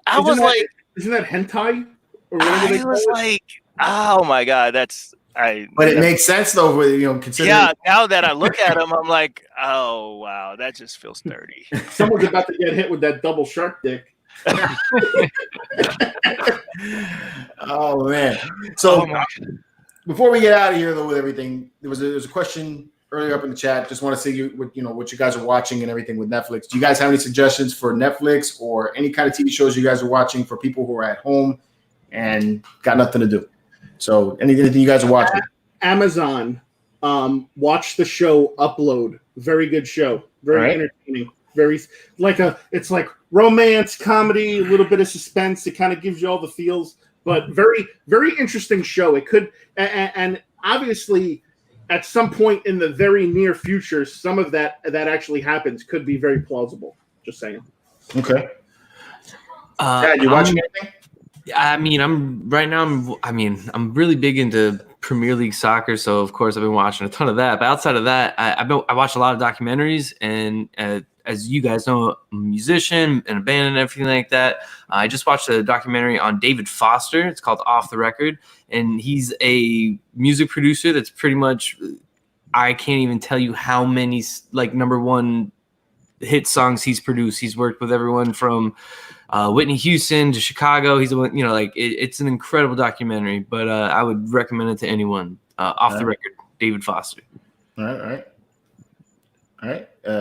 Isn't that hentai? Or I was like, oh my God, But it makes sense though, considering. Yeah, now that I look at them, I'm like, oh wow, that just feels dirty. Someone's about to get hit with that double shark dick. Oh man! So before we get out of here, though, with everything, there was a question earlier up in the chat. Just want to see what you guys are watching and everything with Netflix. Do you guys have any suggestions for Netflix or any kind of TV shows you guys are watching for people who are at home and got nothing to do? So anything you guys are watching? Amazon. Watch the show Upload. Very good show. Very entertaining. It's like romance, comedy, a little bit of suspense. It kind of gives you all the feels, but very, very interesting show. It could, and obviously at some point in the very near future, some of that actually happens could be very plausible. Just saying. Okay. Dad, you watching anything? I mean, I'm really big into Premier League soccer, so of course I've been watching a ton of that. But outside of that, I watch a lot of documentaries, and as you guys know, I'm a musician and a band and everything like that. I just watched a documentary on David Foster. It's called Off the Record, and he's a music producer that's pretty much, I can't even tell you how many #1 hit songs he's produced. He's worked with everyone from Whitney Houston to Chicago. He's it's an incredible documentary, but I would recommend it to anyone. Off the Record, David Foster. All right.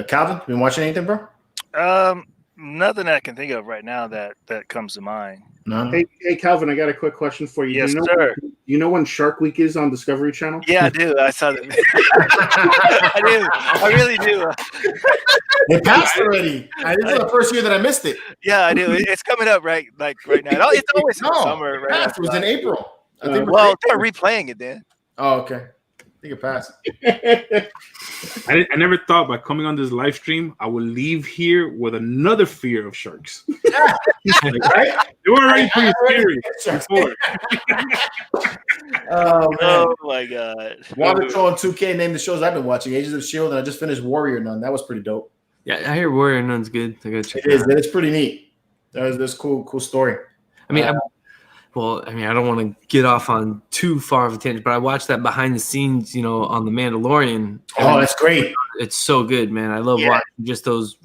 Calvin, been watching anything, bro? Nothing I can think of right now that comes to mind. No. Hey, Calvin, I got a quick question for you. Yes, sir. You know when Shark Week is on Discovery Channel? Yeah, I do. I saw that. I do. I really do. It passed already. This is the first year that I missed it. Yeah, I do. It's coming up right now. It's always in the summer. Right? It was in April. They're replaying it then. Oh, okay. I think it passed. I never thought by coming on this live stream, I would leave here with another fear of sharks. Right? They were already pretty scary before. Oh my God. Water Troll and 2K named the shows I've been watching: Agents of S.H.I.E.L.D. and I just finished Warrior Nun. That was pretty dope. Yeah, I hear Warrior Nun's good. I gotta check it out. It's pretty neat. That's cool story. I mean, I don't want to get off on too far of a tangent, but I watched that behind the scenes, on The Mandalorian. Oh, that's great. It's so good, man. I love watching just those,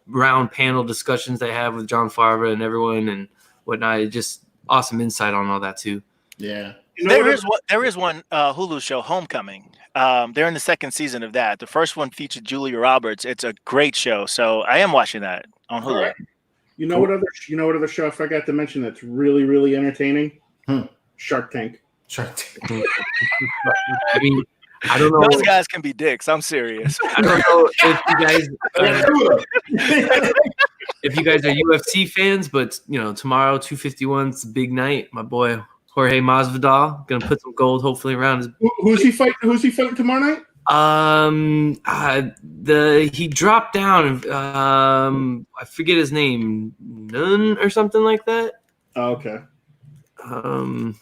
round panel discussions they have with Jon Favreau and everyone and whatnot. Just awesome insight on all that too. Yeah. There is one Hulu show, Homecoming. They're in the second season of that. The first one featured Julia Roberts. It's a great show. So I am watching that on Hulu. Right. You know what other show I forgot to mention that's really, really entertaining? Shark Tank. I mean, I don't know. Those guys can be dicks. I'm serious. I don't know if you guys are UFC fans, but tomorrow 251's the big night. My boy Jorge Masvidal gonna put some gold hopefully around his. Who's he fighting tomorrow night? He dropped down. I forget his name, Nunn or something like that. Oh, okay. I don't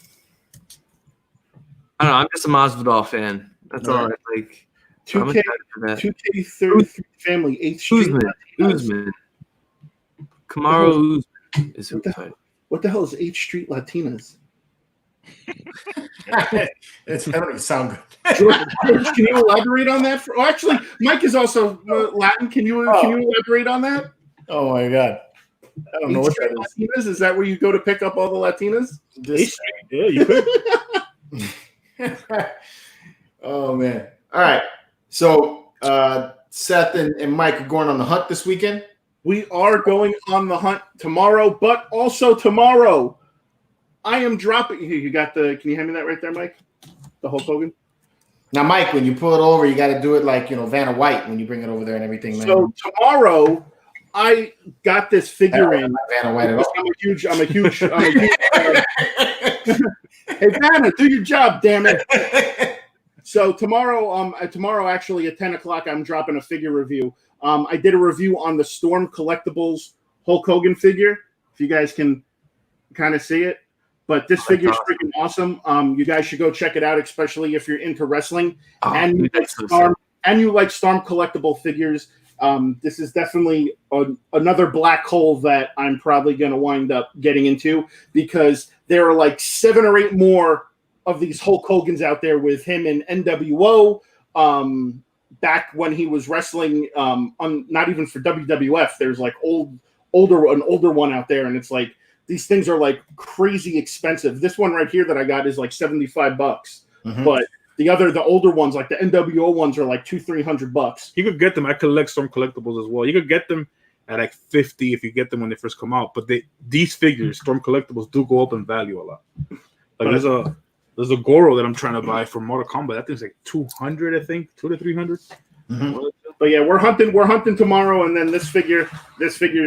know. I'm just a Masvidal fan. That's all I like. 2K33 family 8th Street. Usman. Kamaru Usman is who fighting. What the hell is 8th Street Latinas? That don't even sound good. George, can you elaborate on that? Actually, Mike is also Latin. Can you elaborate on that? Oh my God, I don't know what that is. Latinas? Is that where you go to pick up all the Latinas? Yeah, you could. Oh man! All right. So Seth and Mike are going on the hunt this weekend. We are going on the hunt tomorrow, but also tomorrow I am dropping. You got the? Can you hand me that right there, Mike? The Hulk Hogan. Now, Mike, when you pull it over, you got to do it like Vanna White when you bring it over there and everything. Man. So tomorrow, I got this figure in. Vanna White at all. I'm a huge. Hey Vanna, do your job, damn it. So tomorrow, actually at 10 o'clock, I'm dropping a figure review. I did a review on the Storm Collectibles Hulk Hogan figure. If you guys can kind of see it. But this figure is freaking awesome. You guys should go check it out, especially if you're into wrestling and you like Storm collectible figures. This is definitely another black hole that I'm probably going to wind up getting into because there are like 7 or 8 more of these Hulk Hogans out there with him in NWO. Back when he was wrestling, not even for WWF, there's like an older one out there, and it's like. These things are like crazy expensive. This one right here that I got is like $75, but the older ones, like the NWO ones, are like $200-300. You could get them. I collect Storm collectibles as well. You could get them at like $50 if you get them when they first come out. But these figures, Storm collectibles, do go up in value a lot. Like there's a Goro that I'm trying to buy for Mortal Kombat. That thing's like $200, I think, $200 to $300. But yeah, we're hunting tomorrow, and then this figure's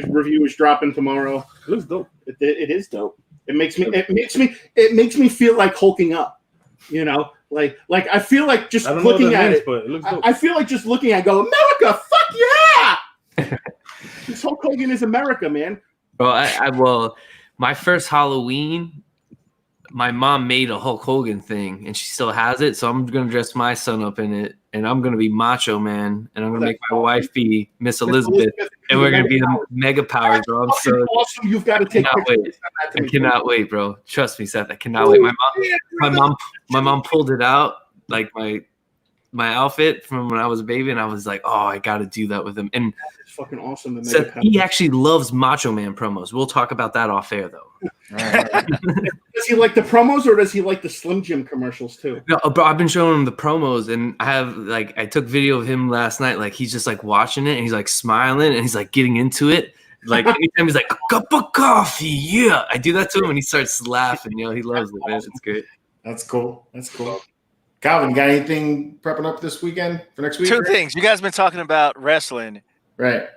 review is dropping tomorrow. It looks dope. It is dope. It makes me feel like hulking up. Like I feel like just looking at it. But it looks dope. I feel like just looking at it, go, America, fuck yeah! This Hulk Hogan is America, man. Well, my first Halloween, my mom made a Hulk Hogan thing, and she still has it. So I'm gonna dress my son up in it, and I'm gonna be Macho Man, and I'm gonna make my wife be Miss Elizabeth, and we're gonna be the Mega Powers, bro. I'm so awesome. You've got to take pictures. I cannot wait, bro. Trust me, Seth. I cannot wait. My mom pulled it out, like my outfit from when I was a baby, and I was like, oh, I got to do that with him. And it's fucking awesome. Seth, he actually loves Macho Man promos. We'll talk about that off air, though. Does he like the promos, or does he like the Slim Jim commercials too? No, bro, I've been showing him the promos, and I took video of him last night. Like he's just like watching it, and he's like smiling, and he's like getting into it. Like anytime he's like a cup of coffee, yeah. I do that to him, and he starts laughing. He loves it, man. It's great. That's cool. Calvin, you got anything prepping up this weekend for next week? 2 things. You guys been talking about wrestling, right?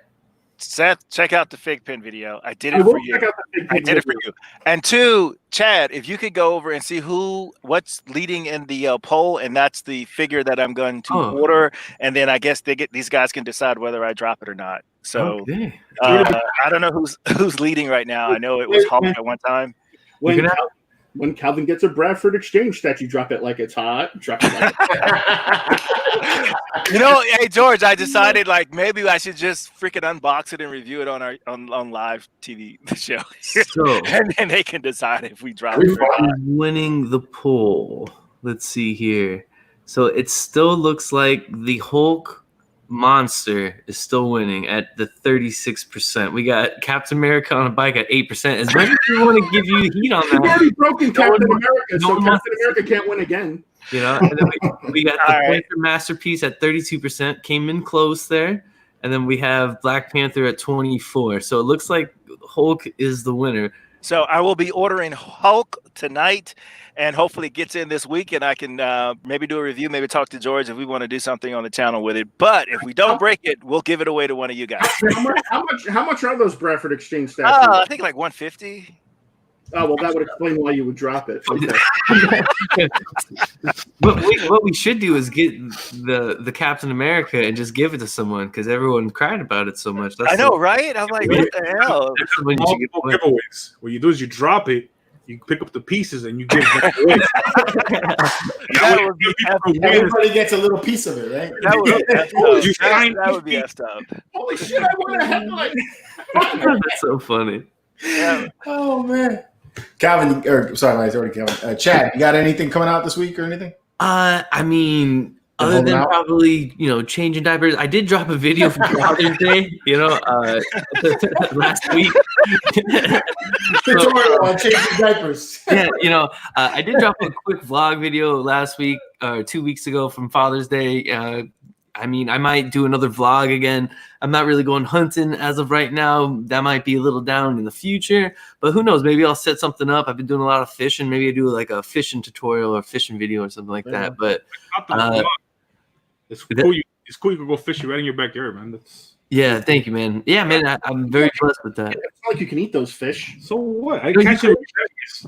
Seth, check out the fake pin video. I did it for you. I did it for you. And 2, Chad, if you could go over and see what's leading in the poll, and that's the figure that I'm going to order, and then I guess these guys can decide whether I drop it or not. So okay. I don't know who's leading right now. I know it was Hulk at one time. When Calvin gets a Bradford Exchange statue, drop it like it's hot. Drop it like it's hot. Hey George, I decided like maybe I should just freaking unbox it and review it on our on live TV show, and then they can decide if we drop it. Winning the poll. Let's see here. So it still looks like the Hulk monster is still winning at the 36%. We got Captain America on a bike at 8%. As much as we want to give you heat on that, you've already broken Captain America, so Captain America can't win again. And then we got the Panther Masterpiece at 32%, came in close there. And then we have Black Panther at 24%. So it looks like Hulk is the winner. So I will be ordering Hulk tonight, and hopefully it gets in this week, and I can maybe do a review, maybe talk to George if we want to do something on the channel with it. But if we don't break it, we'll give it away to one of you guys. How much are those Bradford Exchange statues? I think like $150. Oh, well, that would explain why you would drop it. Okay. What we should do is get the Captain America and just give it to someone, because everyone cried about it so much. I know, right? I'm like, what the hell? Multiple giveaways. What you do is you drop it, you pick up the pieces, and you give them away. Everybody gets a little piece of it, right? That would be effed up. Holy shit, I want a headlight. That's so funny. Yeah. Oh, man. Calvin, sorry, it's already Calvin. Chad, you got anything coming out this week or anything? I mean, Other than probably, changing diapers, I did drop a video for Father's Day, last week. Tutorial on changing diapers. Yeah, I did drop a quick vlog video last week or 2 weeks ago from Father's Day. I might do another vlog again. I'm not really going hunting as of right now. That might be a little down in the future, but who knows? Maybe I'll set something up. I've been doing a lot of fishing. Maybe I do like a fishing tutorial or fishing video or something like that. But it's cool. It's cool. You can go fishing right in your backyard, man. Yeah, thank you, man. Yeah, man, I'm very blessed with that. It's not like you can eat those fish. So what? I catch it.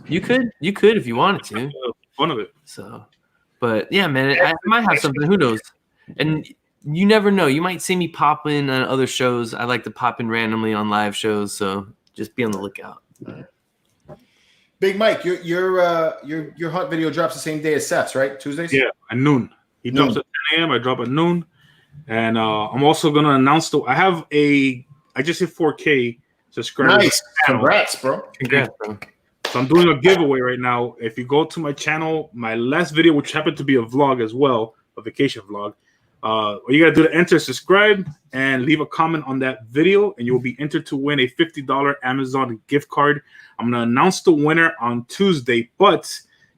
You could if you wanted to. Fun of it. So, but yeah, man, I might have something. Who knows? And you never know. You might see me pop in on other shows. I like to pop in randomly on live shows, so just be on the lookout. Big Mike, your hunt video drops the same day as Seth's, right? Tuesdays? Yeah, at noon. He drops at 10 a.m. I drop at noon. And I'm also gonna announce I just hit 4K subscribers. Nice. Congrats, bro. Congrats, bro. So I'm doing a giveaway right now. If you go to my channel, my last video, which happened to be a vlog as well, a vacation vlog, what you gotta do to enter, subscribe, and leave a comment on that video, and you'll be entered to win a $50 Amazon gift card. I'm gonna announce the winner on Tuesday, but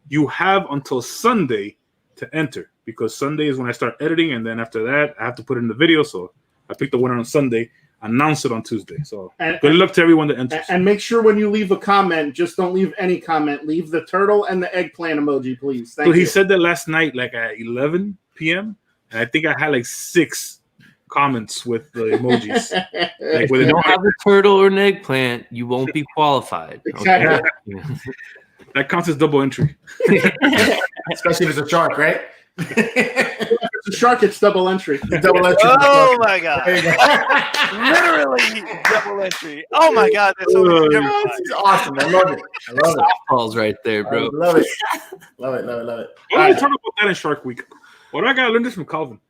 you have until Sunday to enter, because Sunday is when I start editing, and then after that, I have to put in the video. So I picked the winner on Sunday, announce it on Tuesday. So good luck to everyone that enters. And make sure when you leave a comment, just don't leave any comment. Leave the turtle and the eggplant emoji, please. Thank you. He said that last night, like at 11 p.m., and I think I had like 6 comments with the emojis. Like, if you don't have a turtle or an eggplant, you won't be qualified. Exactly. Okay? That counts as double entry. Especially if it's a shark, right? If it's a shark, it's double entry. Double entry. Oh my god! Literally double entry. Oh my god, that's so It's awesome. I love it. Softballs right there, bro. I love it. Love it. Why don't we talk about that in Shark Week? What do I gotta learn this from Calvin?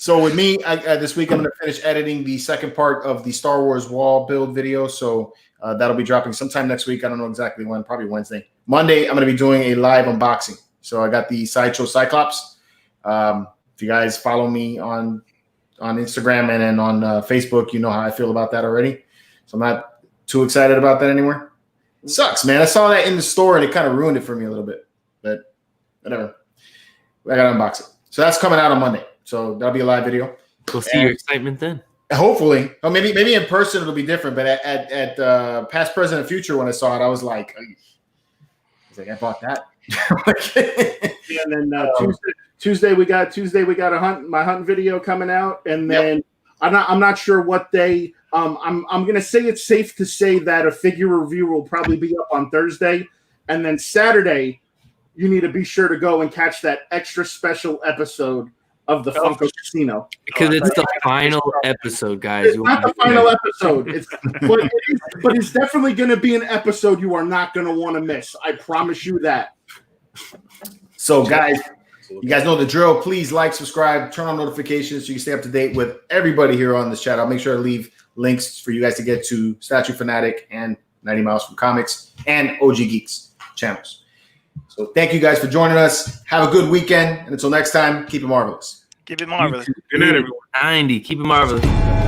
So with me, this week I'm going to finish editing the second part of the Star Wars wall build video. So that'll be dropping sometime next week. I don't know exactly when, probably Wednesday. Monday, I'm going to be doing a live unboxing. So I got the Sideshow Cyclops. If you guys follow me on Instagram and then on Facebook, you know how I feel about that already. So I'm not too excited about that anymore. It sucks, man. I saw that in the store and it kind of ruined it for me a little bit. But whatever. I got to unbox it. So that's coming out on Monday. So that'll be a live video. We'll see your excitement then. Hopefully. Oh, maybe in person it'll be different. But at past, present, and future, when I saw it, I was like, I bought that. Yeah, and then Tuesday we got my hunt video coming out, and then I'm not sure what day. I'm gonna say it's safe to say that a figure review will probably be up on Thursday, and then Saturday you need to be sure to go and catch that extra special episode of the Funko Casino, because it's the final episode, guys. It's not the final episode. But it's definitely going to be an episode you are not going to want to miss. I promise you that. So, guys, you guys know the drill. Please like, subscribe, turn on notifications so you can stay up to date with everybody here on this chat. I'll make sure to leave links for you guys to get to Statue Fanatic and 90 Miles from Comics and OG Geeks channels. So thank you guys for joining us. Have a good weekend. And until next time, keep it marvelous. Keep it marvelous. Good night, everyone. 90. Keep it marvelous.